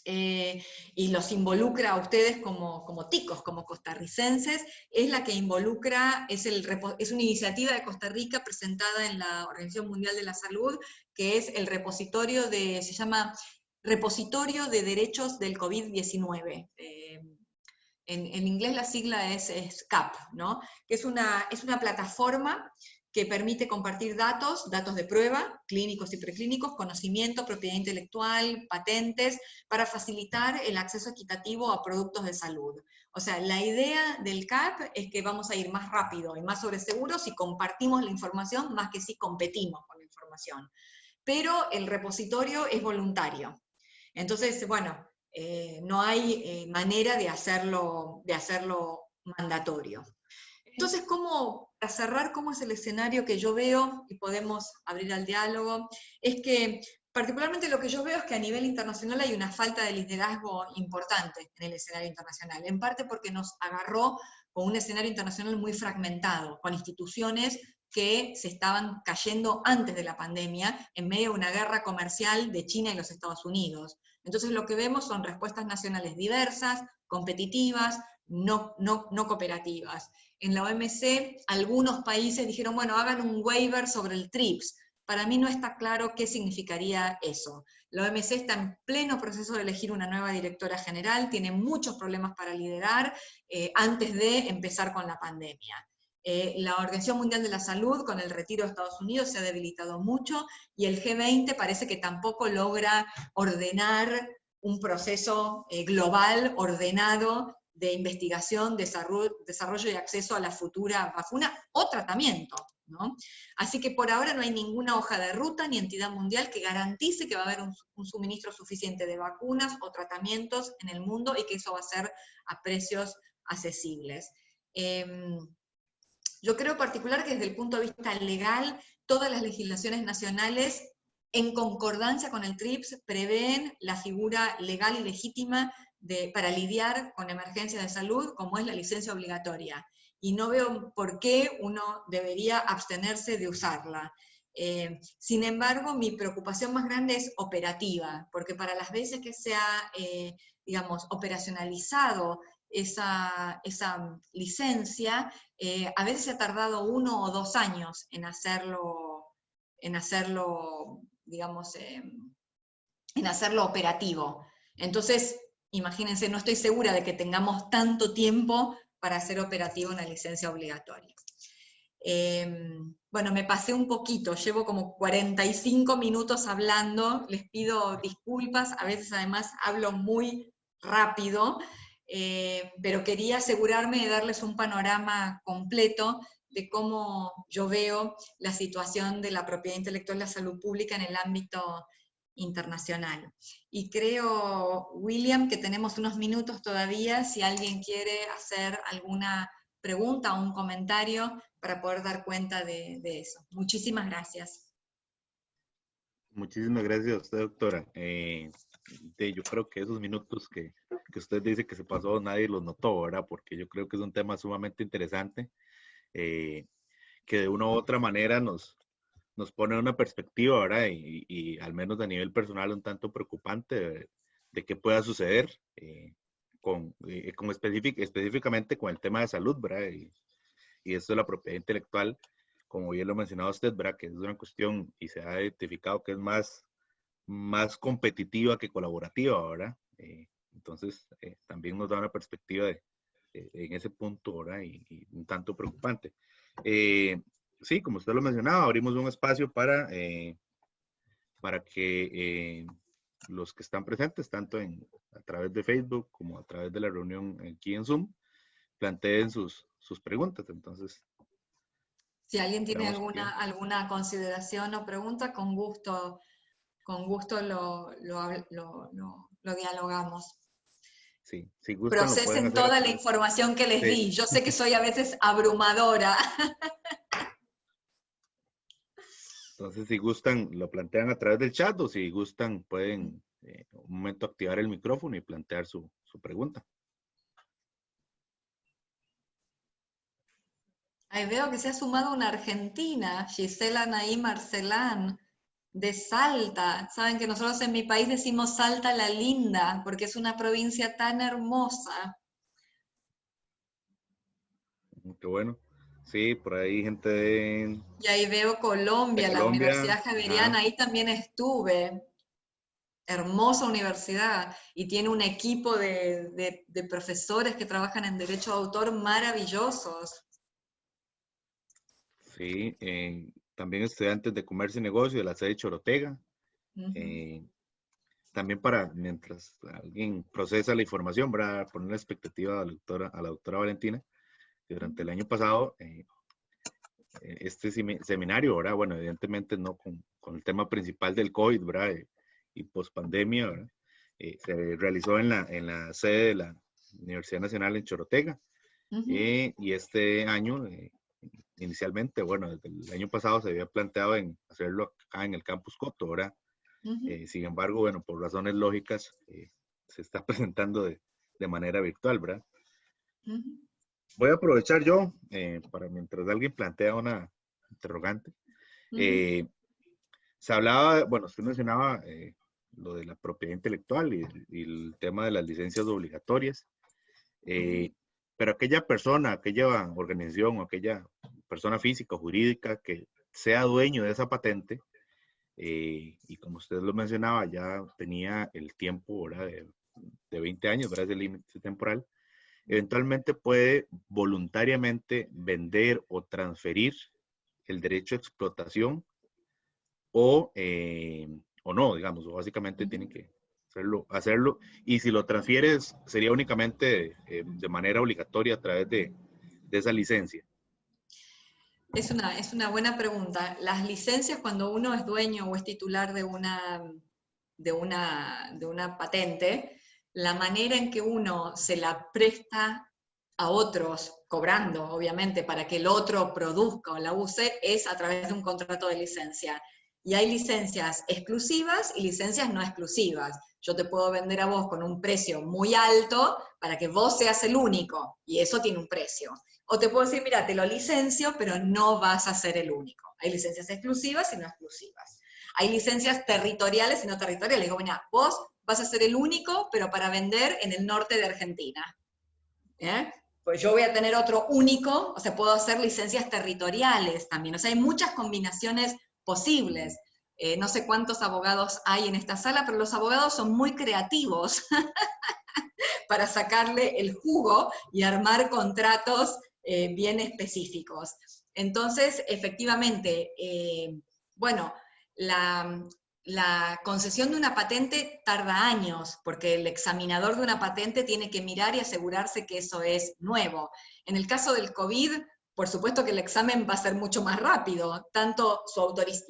y los involucra a ustedes como ticos, como costarricenses, es la que involucra, es una iniciativa de Costa Rica presentada en la Organización Mundial de la Salud, que es el repositorio se llama Repositorio de Derechos del COVID-19. En inglés la sigla es CAP, ¿no? Que es una plataforma que permite compartir datos de prueba, clínicos y preclínicos, conocimiento, propiedad intelectual, patentes, para facilitar el acceso equitativo a productos de salud. O sea, la idea del CAP es que vamos a ir más rápido y más sobre seguro si compartimos la información, más que si competimos con la información. Pero el repositorio es voluntario. Entonces, bueno, no hay manera de hacerlo mandatorio. Entonces, para cerrar, ¿cómo es el escenario que yo veo? Y podemos abrir al diálogo. Es que, particularmente lo que yo veo es que a nivel internacional hay una falta de liderazgo importante en el escenario internacional, en parte porque nos agarró con un escenario internacional muy fragmentado, con instituciones que se estaban cayendo antes de la pandemia, en medio de una guerra comercial de China y los Estados Unidos. Entonces lo que vemos son respuestas nacionales diversas, competitivas, no cooperativas. En la OMC, algunos países dijeron, bueno, hagan un waiver sobre el TRIPS. Para mí no está claro qué significaría eso. La OMC está en pleno proceso de elegir una nueva directora general, tiene muchos problemas para liderar antes de empezar con la pandemia. La Organización Mundial de la Salud, con el retiro de Estados Unidos, se ha debilitado mucho, y el G20 parece que tampoco logra ordenar un proceso global, ordenado, de investigación, desarrollo y acceso a la futura vacuna o tratamiento, ¿no? Así que por ahora no hay ninguna hoja de ruta ni entidad mundial que garantice que va a haber un suministro suficiente de vacunas o tratamientos en el mundo, y que eso va a ser a precios accesibles. Yo creo en particular que desde el punto de vista legal, todas las legislaciones nacionales, en concordancia con el TRIPS, prevén la figura legal y legítima para lidiar con emergencias de salud, como es la licencia obligatoria. Y no veo por qué uno debería abstenerse de usarla. Sin embargo, mi preocupación más grande es operativa, porque para las veces que se ha, digamos, operacionalizado esa licencia, a veces se ha tardado 1 o 2 años en hacerlo, digamos, en hacerlo operativo. Entonces, imagínense, no estoy segura de que tengamos tanto tiempo para hacer operativo una licencia obligatoria. Bueno, me pasé un poquito, llevo como 45 minutos hablando, les pido disculpas, a veces además hablo muy rápido, pero quería asegurarme de darles un panorama completo de cómo yo veo la situación de la propiedad intelectual y la salud pública en el ámbito internacional. Y creo, William, que tenemos unos minutos todavía, si alguien quiere hacer alguna pregunta o un comentario para poder dar cuenta de eso. Muchísimas gracias. Muchísimas gracias a usted, doctora. Yo creo que esos minutos que usted dice que se pasó, nadie los notó, ¿verdad? Porque yo creo que es un tema sumamente interesante, que de una u otra manera nos pone una perspectiva, ¿verdad? Y al menos a nivel personal un tanto preocupante de qué pueda suceder específicamente con el tema de salud, ¿verdad? y esto de la propiedad intelectual, como bien lo mencionaba usted, ¿verdad? Que es una cuestión y se ha identificado que es más competitiva que colaborativa, ¿verdad? Entonces, también nos da una perspectiva en ese punto, ¿verdad? Y un tanto preocupante. Sí, como usted lo mencionaba, abrimos un espacio para que los que están presentes, tanto a través de Facebook como a través de la reunión aquí en Zoom, planteen sus preguntas. Entonces, Si alguien tiene esperamos que alguna consideración o pregunta, con gusto lo dialogamos. sí, si gustan lo pueden Procesen hacer a toda la través. información que les Sí, di. Yo sé que soy a veces abrumadora. entonces si gustan lo plantean a través del chat o si gustan pueden un momento activar el micrófono y plantear su pregunta. Ahí veo que se ha sumado una argentina, Gisela Naim Arcelán, de Salta. Saben que nosotros en mi país decimos Salta la Linda, porque es una provincia tan hermosa. Qué bueno. Sí, por ahí gente Y ahí veo de Colombia, la Colombia. Universidad Ajá. Javeriana, ahí también estuve. Hermosa universidad, y tiene un equipo de profesores que trabajan en derecho de autor maravillosos. Sí, también estudiantes de comercio y negocio de la sede de Chorotega. Ujú. eh, También para, mientras alguien procesa la información, para poner la expectativa a la doctora Valentina, que durante el año pasado, este seminario, ¿verdad? Bueno, evidentemente no con el tema principal del COVID, ¿verdad? Y pospandemia, ¿verdad? Se realizó en la sede de la Universidad Nacional en Chorotega. Ujú. Y este año, inicialmente, bueno, desde el año pasado se había planteado en hacerlo acá en el Campus Coto, ¿verdad? Ujú. Sin embargo, bueno, por razones lógicas, se está presentando de manera virtual, ¿verdad? Ujú. Voy a aprovechar yo, para mientras alguien plantea una interrogante. Ujú. Eh, Se hablaba, bueno, usted mencionaba lo de la propiedad intelectual y el tema de las licencias obligatorias, Ujú. eh, pero aquella persona, aquella organización o aquella persona física o jurídica que sea dueño de esa patente, y como usted lo mencionaba, ya tenía el tiempo, ¿verdad? De 20 años, ¿verdad? Ese límite temporal, eventualmente puede voluntariamente vender o transferir el derecho a explotación o no, digamos, o básicamente tiene Ujú. que hacerlo, y si lo transfieres sería únicamente de manera obligatoria a través de esa licencia. Es una buena pregunta. Las licencias, cuando uno es dueño o es titular de una patente, la manera en que uno se la presta a otros, cobrando, obviamente, para que el otro produzca o la use, es a través de un contrato de licencia. Y hay licencias exclusivas y licencias no exclusivas. Yo te puedo vender a vos con un precio muy alto para que vos seas el único, y eso tiene un precio. O te puedo decir, mira, te lo licencio, pero no vas a ser el único. Hay licencias exclusivas y no exclusivas. Hay licencias territoriales y no territoriales. Digo, mira, vos vas a ser el único, pero para vender en el norte de Argentina. ¿Eh? Pues yo voy a tener otro único, o sea, puedo hacer licencias territoriales también. O sea, hay muchas combinaciones posibles. No sé cuántos abogados hay en esta sala, pero los abogados son muy creativos para sacarle el jugo y armar contratos bien específicos. Entonces, efectivamente, bueno, la concesión de una patente tarda años, porque el examinador de una patente tiene que mirar y asegurarse que eso es nuevo. En el caso del COVID, por supuesto que el examen va a ser mucho más rápido, tanto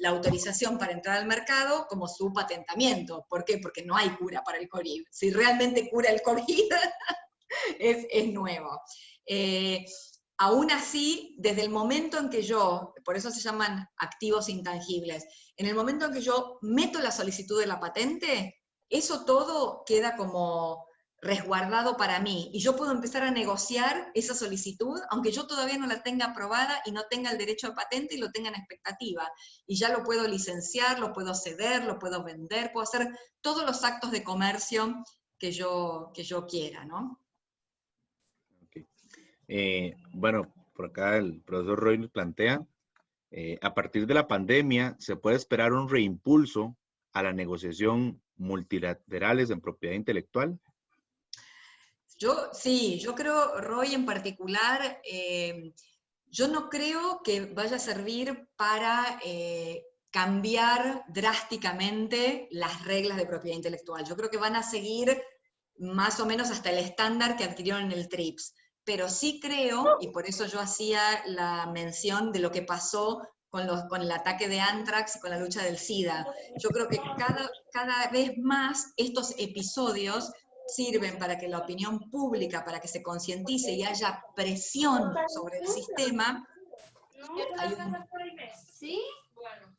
la autorización para entrar al mercado como su patentamiento. ¿Por qué? Porque no hay cura para el COVID. Si realmente cura el COVID, es nuevo. Aún así, desde el momento en que yo, por eso se llaman activos intangibles, en el momento en que yo meto la solicitud de la patente, eso todo queda como resguardado para mí y yo puedo empezar a negociar esa solicitud, aunque yo todavía no la tenga aprobada y no tenga el derecho a patente y lo tenga en expectativa. Y ya lo puedo licenciar, lo puedo ceder, lo puedo vender, puedo hacer todos los actos de comercio que yo quiera, ¿no? Okay. Bueno, por acá el profesor Roy nos plantea, a partir de la pandemia se puede esperar un reimpulso a la negociación multilaterales en propiedad intelectual. Yo creo, Roy en particular, yo no creo que vaya a servir para cambiar drásticamente las reglas de propiedad intelectual. Yo creo que van a seguir más o menos hasta el estándar que adquirieron en el TRIPS. Pero sí creo, y por eso yo hacía la mención de lo que pasó con el ataque de Anthrax y con la lucha del SIDA. Yo creo que cada vez más estos episodios sirven para que la opinión pública, para que se concientice y haya presión sobre el sistema. ¿Sí? Bueno.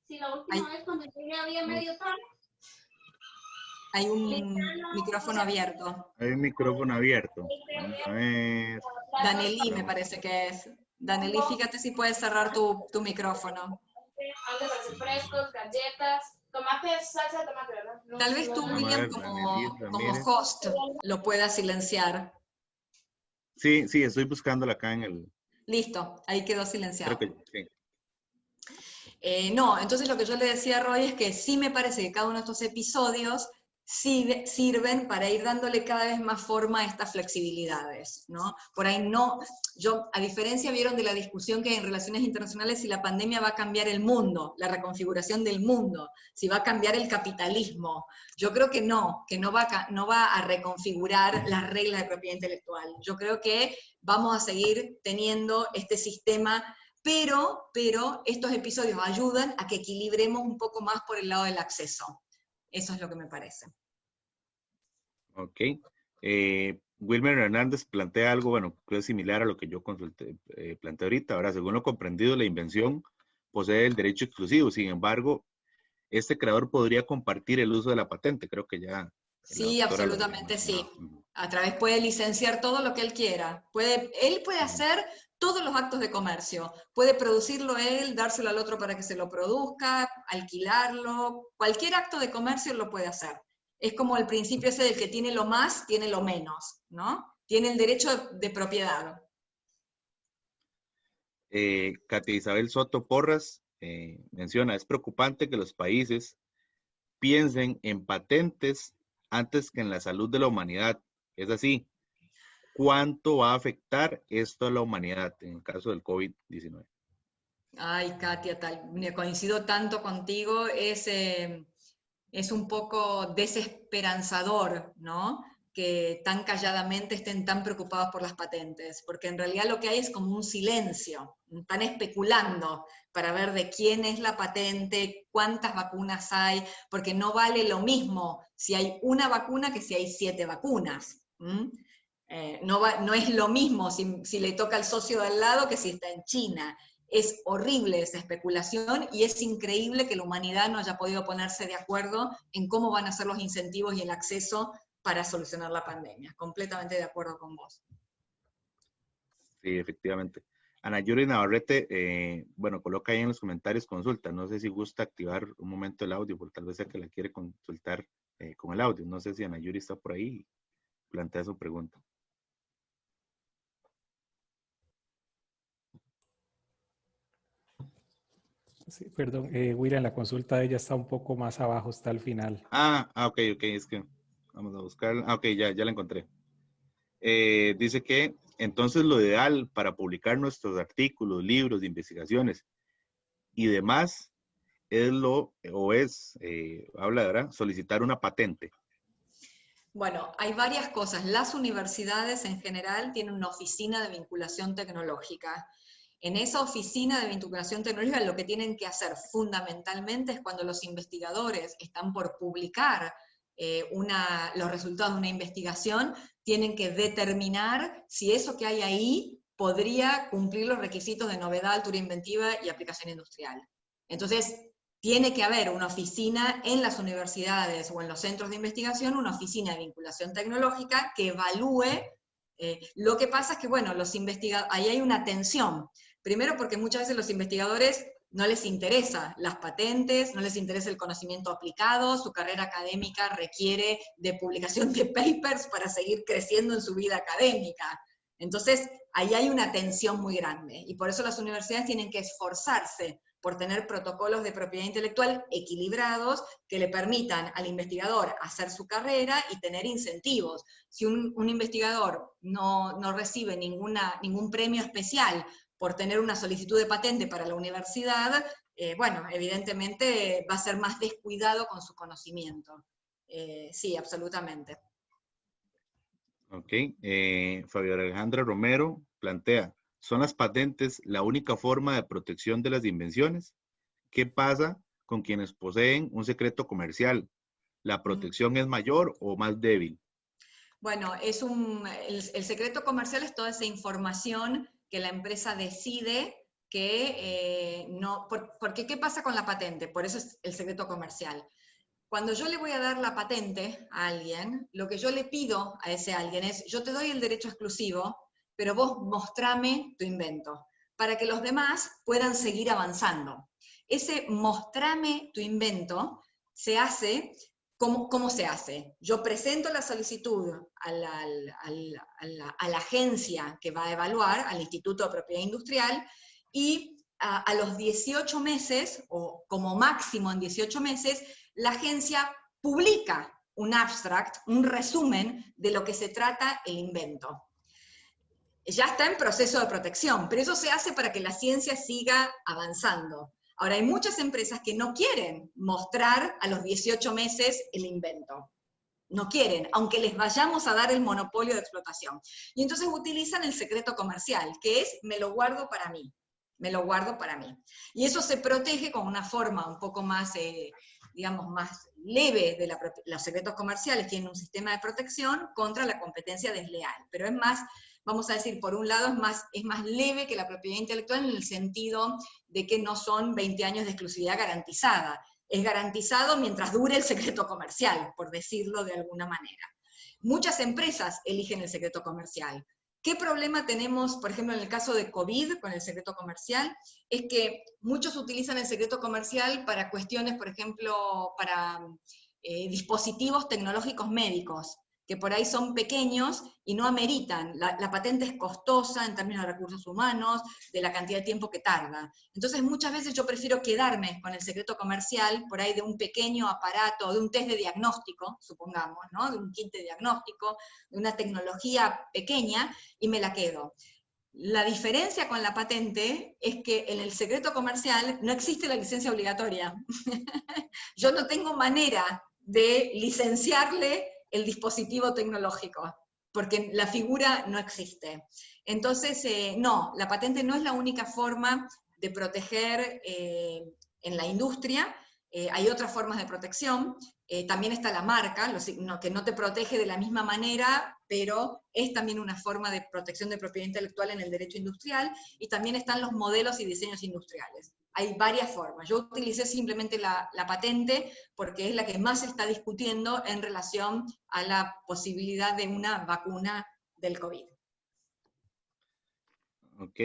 Si la última vez cuando llegué había medio tarde. Hay un micrófono abierto. Hay un micrófono abierto. Vamos a ver. Danelí me parece que es. Danelí, fíjate si puedes cerrar tu micrófono. Frescos, galletas, tomates, salsa de tomate, ¿verdad? No, tal vez tú, William, como host, lo puedas silenciar. Sí, estoy buscándola acá en el... Listo, ahí quedó silenciado. Creo que, sí. No, entonces lo que yo le decía a Roy es que sí me parece que cada uno de estos episodios sirven para ir dándole cada vez más forma a estas flexibilidades, ¿no? Por ahí no, a diferencia vieron de la discusión que hay en relaciones internacionales si la pandemia va a cambiar el mundo, la reconfiguración del mundo, si va a cambiar el capitalismo. Yo creo que no va a reconfigurar las reglas de propiedad intelectual. Yo creo que vamos a seguir teniendo este sistema, pero estos episodios ayudan a que equilibremos un poco más por el lado del acceso. Eso es lo que me parece. Ok. Wilmer Hernández plantea algo, bueno, creo similar a lo que yo planteé ahorita. Ahora, según lo comprendido, la invención posee el derecho exclusivo. Sin embargo, este creador podría compartir el uso de la patente. Creo que ya... Sí, absolutamente sí. A través puede licenciar todo lo que él quiera. Él puede hacer todos los actos de comercio. Puede producirlo él, dárselo al otro para que se lo produzca, alquilarlo. Cualquier acto de comercio lo puede hacer. Es como el principio ese del que tiene lo más, tiene lo menos, ¿no? Tiene el derecho de propiedad. Katia Isabel Soto Porras menciona, es preocupante que los países piensen en patentes antes que en la salud de la humanidad. Es así. ¿Cuánto va a afectar esto a la humanidad en el caso del COVID-19? Ay, Katia, coincido tanto contigo, es un poco desesperanzador, ¿no? Que tan calladamente estén tan preocupados por las patentes, porque en realidad lo que hay es como un silencio, están especulando para ver de quién es la patente, cuántas vacunas hay, porque no vale lo mismo si hay una vacuna que si hay 7 vacunas. No es lo mismo si le toca al socio de al lado que si está en China. Es horrible esa especulación y es increíble que la humanidad no haya podido ponerse de acuerdo en cómo van a ser los incentivos y el acceso para solucionar la pandemia. Completamente de acuerdo con vos. Sí, efectivamente. Ana Yuri Navarrete, bueno, coloca ahí en los comentarios consulta. No sé si gusta activar un momento el audio, porque tal vez sea que la quiere consultar con el audio. No sé si Ana Yuri está por ahí y plantea su pregunta. Sí, perdón, William, la consulta de ella está un poco más abajo, está al final. Ok, es que vamos a buscar. Ok, ya la encontré. Dice que entonces lo ideal para publicar nuestros artículos, libros, investigaciones y demás habla, ¿verdad? Solicitar una patente. Bueno, hay varias cosas. Las universidades en general tienen una oficina de vinculación tecnológica. En esa oficina de vinculación tecnológica lo que tienen que hacer fundamentalmente es cuando los investigadores están por publicar los resultados de una investigación, tienen que determinar si eso que hay ahí podría cumplir los requisitos de novedad, altura inventiva y aplicación industrial. Entonces, tiene que haber una oficina en las universidades o en los centros de investigación, una oficina de vinculación tecnológica que evalúe. Lo que pasa es que, bueno, ahí hay una tensión. Primero porque muchas veces los investigadores no les interesa las patentes, no les interesa el conocimiento aplicado, su carrera académica requiere de publicación de papers para seguir creciendo en su vida académica. Entonces, ahí hay una tensión muy grande, y por eso las universidades tienen que esforzarse por tener protocolos de propiedad intelectual equilibrados que le permitan al investigador hacer su carrera y tener incentivos. Si un investigador no recibe ningún premio especial por tener una solicitud de patente para la universidad, bueno, evidentemente va a ser más descuidado con su conocimiento. Sí, absolutamente. Ok. Fabio Alejandra Romero plantea, ¿son las patentes la única forma de protección de las invenciones? ¿Qué pasa con quienes poseen un secreto comercial? ¿La protección es mayor o más débil? Bueno, el secreto comercial es toda esa información que la empresa decide que no... Porque ¿qué pasa con la patente? Por eso es el secreto comercial. Cuando yo le voy a dar la patente a alguien, lo que yo le pido a ese alguien es, yo te doy el derecho exclusivo, pero vos mostrame tu invento, para que los demás puedan seguir avanzando. Ese mostrame tu invento se hace, ¿cómo se hace? Yo presento la solicitud a la agencia que va a evaluar, al Instituto de Propiedad Industrial, y a los 18 meses, o como máximo en 18 meses, la agencia publica un abstract, un resumen de lo que se trata el invento. Ya está en proceso de protección, pero eso se hace para que la ciencia siga avanzando. Ahora, hay muchas empresas que no quieren mostrar a los 18 meses el invento. No quieren, aunque les vayamos a dar el monopolio de explotación. Y entonces utilizan el secreto comercial, que es, me lo guardo para mí. Me lo guardo para mí. Y eso se protege con una forma un poco más, digamos, más leve de los secretos comerciales. Tienen un sistema de protección contra la competencia desleal. Pero es más, vamos a decir, por un lado es más leve que la propiedad intelectual en el sentido de que no son 20 años de exclusividad garantizada. Es garantizado mientras dure el secreto comercial, por decirlo de alguna manera. Muchas empresas eligen el secreto comercial. ¿Qué problema tenemos, por ejemplo, en el caso de COVID con el secreto comercial? Es que muchos utilizan el secreto comercial para cuestiones, por ejemplo, para dispositivos tecnológicos médicos, que por ahí son pequeños y no ameritan. La patente es costosa en términos de recursos humanos, de la cantidad de tiempo que tarda. Entonces muchas veces yo prefiero quedarme con el secreto comercial, por ahí de un pequeño aparato, de un test de diagnóstico, supongamos, ¿no? De un kit de diagnóstico, de una tecnología pequeña, y me la quedo. La diferencia con la patente es que en el secreto comercial no existe la licencia obligatoria. Yo no tengo manera de licenciarle el dispositivo tecnológico, porque la figura no existe. Entonces, no, la patente no es la única forma de proteger en la industria. Hay otras formas de protección. También está la marca, que no te protege de la misma manera, pero es también una forma de protección de propiedad intelectual en el derecho industrial, y también están los modelos y diseños industriales. Hay varias formas. Yo utilicé simplemente la patente porque es la que más se está discutiendo en relación a la posibilidad de una vacuna del COVID. Ok.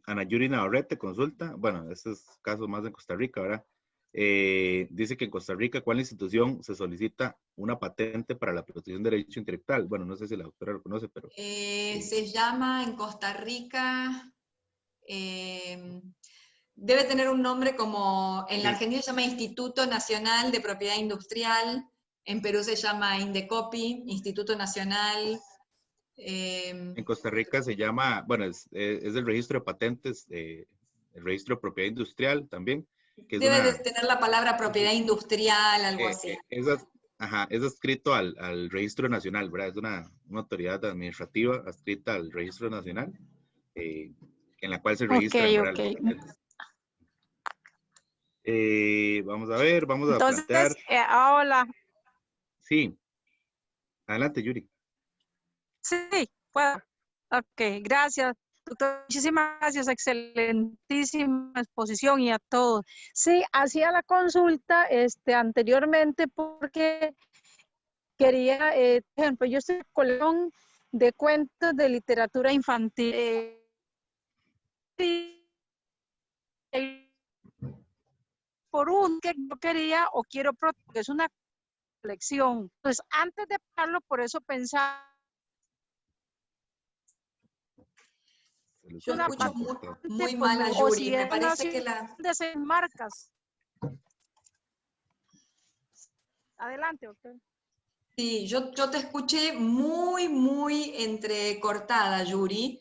Ana Yuri Navarrete consulta, bueno, este es caso más en Costa Rica, ¿verdad? Dice que en Costa Rica, ¿cuál institución se solicita una patente para la protección de derecho intelectual? Bueno, no sé si la doctora lo conoce, pero... Se llama en Costa Rica... debe tener un nombre como, en la Argentina se llama Instituto Nacional de Propiedad Industrial, en Perú se llama Indecopi, Instituto Nacional. En Costa Rica se llama, bueno, es el registro de patentes, el registro de propiedad industrial también. Que debe de tener la palabra propiedad industrial, algo así. Es adscrito al registro nacional, ¿verdad? Es una autoridad administrativa adscrita al registro nacional, en la cual se registran los patentes. Vamos a ver, vamos a plantear. Hola. Sí. Adelante, Yuri. Sí, puedo. Ok, gracias. Doctor, muchísimas gracias, excelentísima exposición y a todos. Sí, hacía la consulta anteriormente porque quería, por ejemplo, yo soy colección de cuentos de literatura infantil. Por un que yo quería o quiero proteger, es una colección. Entonces, antes de pagarlo, por eso pensaba Se lo Yo Una escucho escucho cortado. muy pues, mal a o Yuri, si me es parece que la... de marcas. Adelante, doctor. Sí, yo te escuché muy entrecortada, Yuri,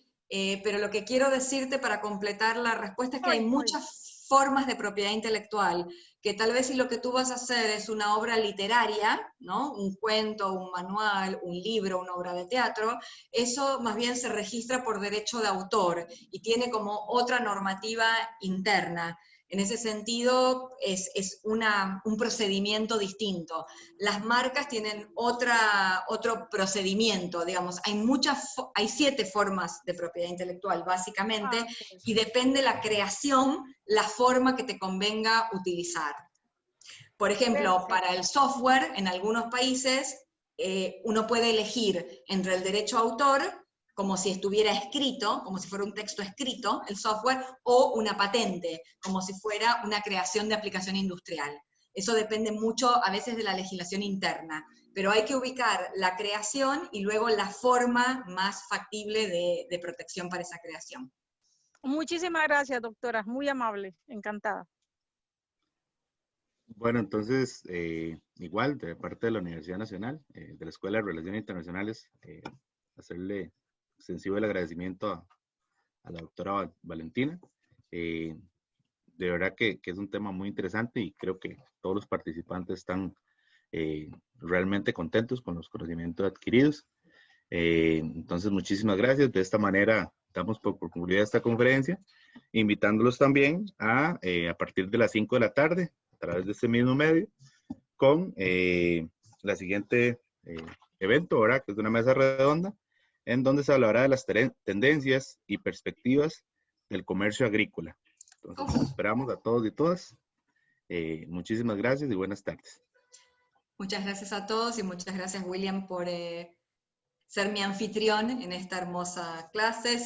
pero lo que quiero decirte para completar la respuesta es que hay muchas formas de propiedad intelectual, que tal vez si lo que tú vas a hacer es una obra literaria, ¿no? Un cuento, un manual, un libro, una obra de teatro, eso más bien se registra por derecho de autor y tiene como otra normativa interna. En ese sentido, es un procedimiento distinto. Las marcas tienen otro procedimiento, digamos. Hay 7 formas de propiedad intelectual, básicamente, y depende la creación, la forma que te convenga utilizar. Por ejemplo, para el software, en algunos países, uno puede elegir entre el derecho a autor, como si estuviera escrito, como si fuera un texto escrito, el software, o una patente, como si fuera una creación de aplicación industrial. Eso depende mucho a veces de la legislación interna, pero hay que ubicar la creación y luego la forma más factible de protección para esa creación. Muchísimas gracias, doctora. Muy amable. Encantada. Bueno, entonces, igual, de parte de la Universidad Nacional, de la Escuela de Relaciones Internacionales, hacerle extensivo el agradecimiento a la doctora Valentina. De verdad que es un tema muy interesante y creo que todos los participantes están realmente contentos con los conocimientos adquiridos. Entonces, muchísimas gracias. De esta manera, damos por concluida esta conferencia, invitándolos también a partir de las 5 de la tarde, a través de este mismo medio, con la siguiente evento, ¿verdad? Que es una mesa redonda, en donde se hablará de las tendencias y perspectivas del comercio agrícola. Entonces, los esperamos a todos y todas. Muchísimas gracias y buenas tardes. Muchas gracias a todos y muchas gracias, William, por ser mi anfitrión en esta hermosa clase.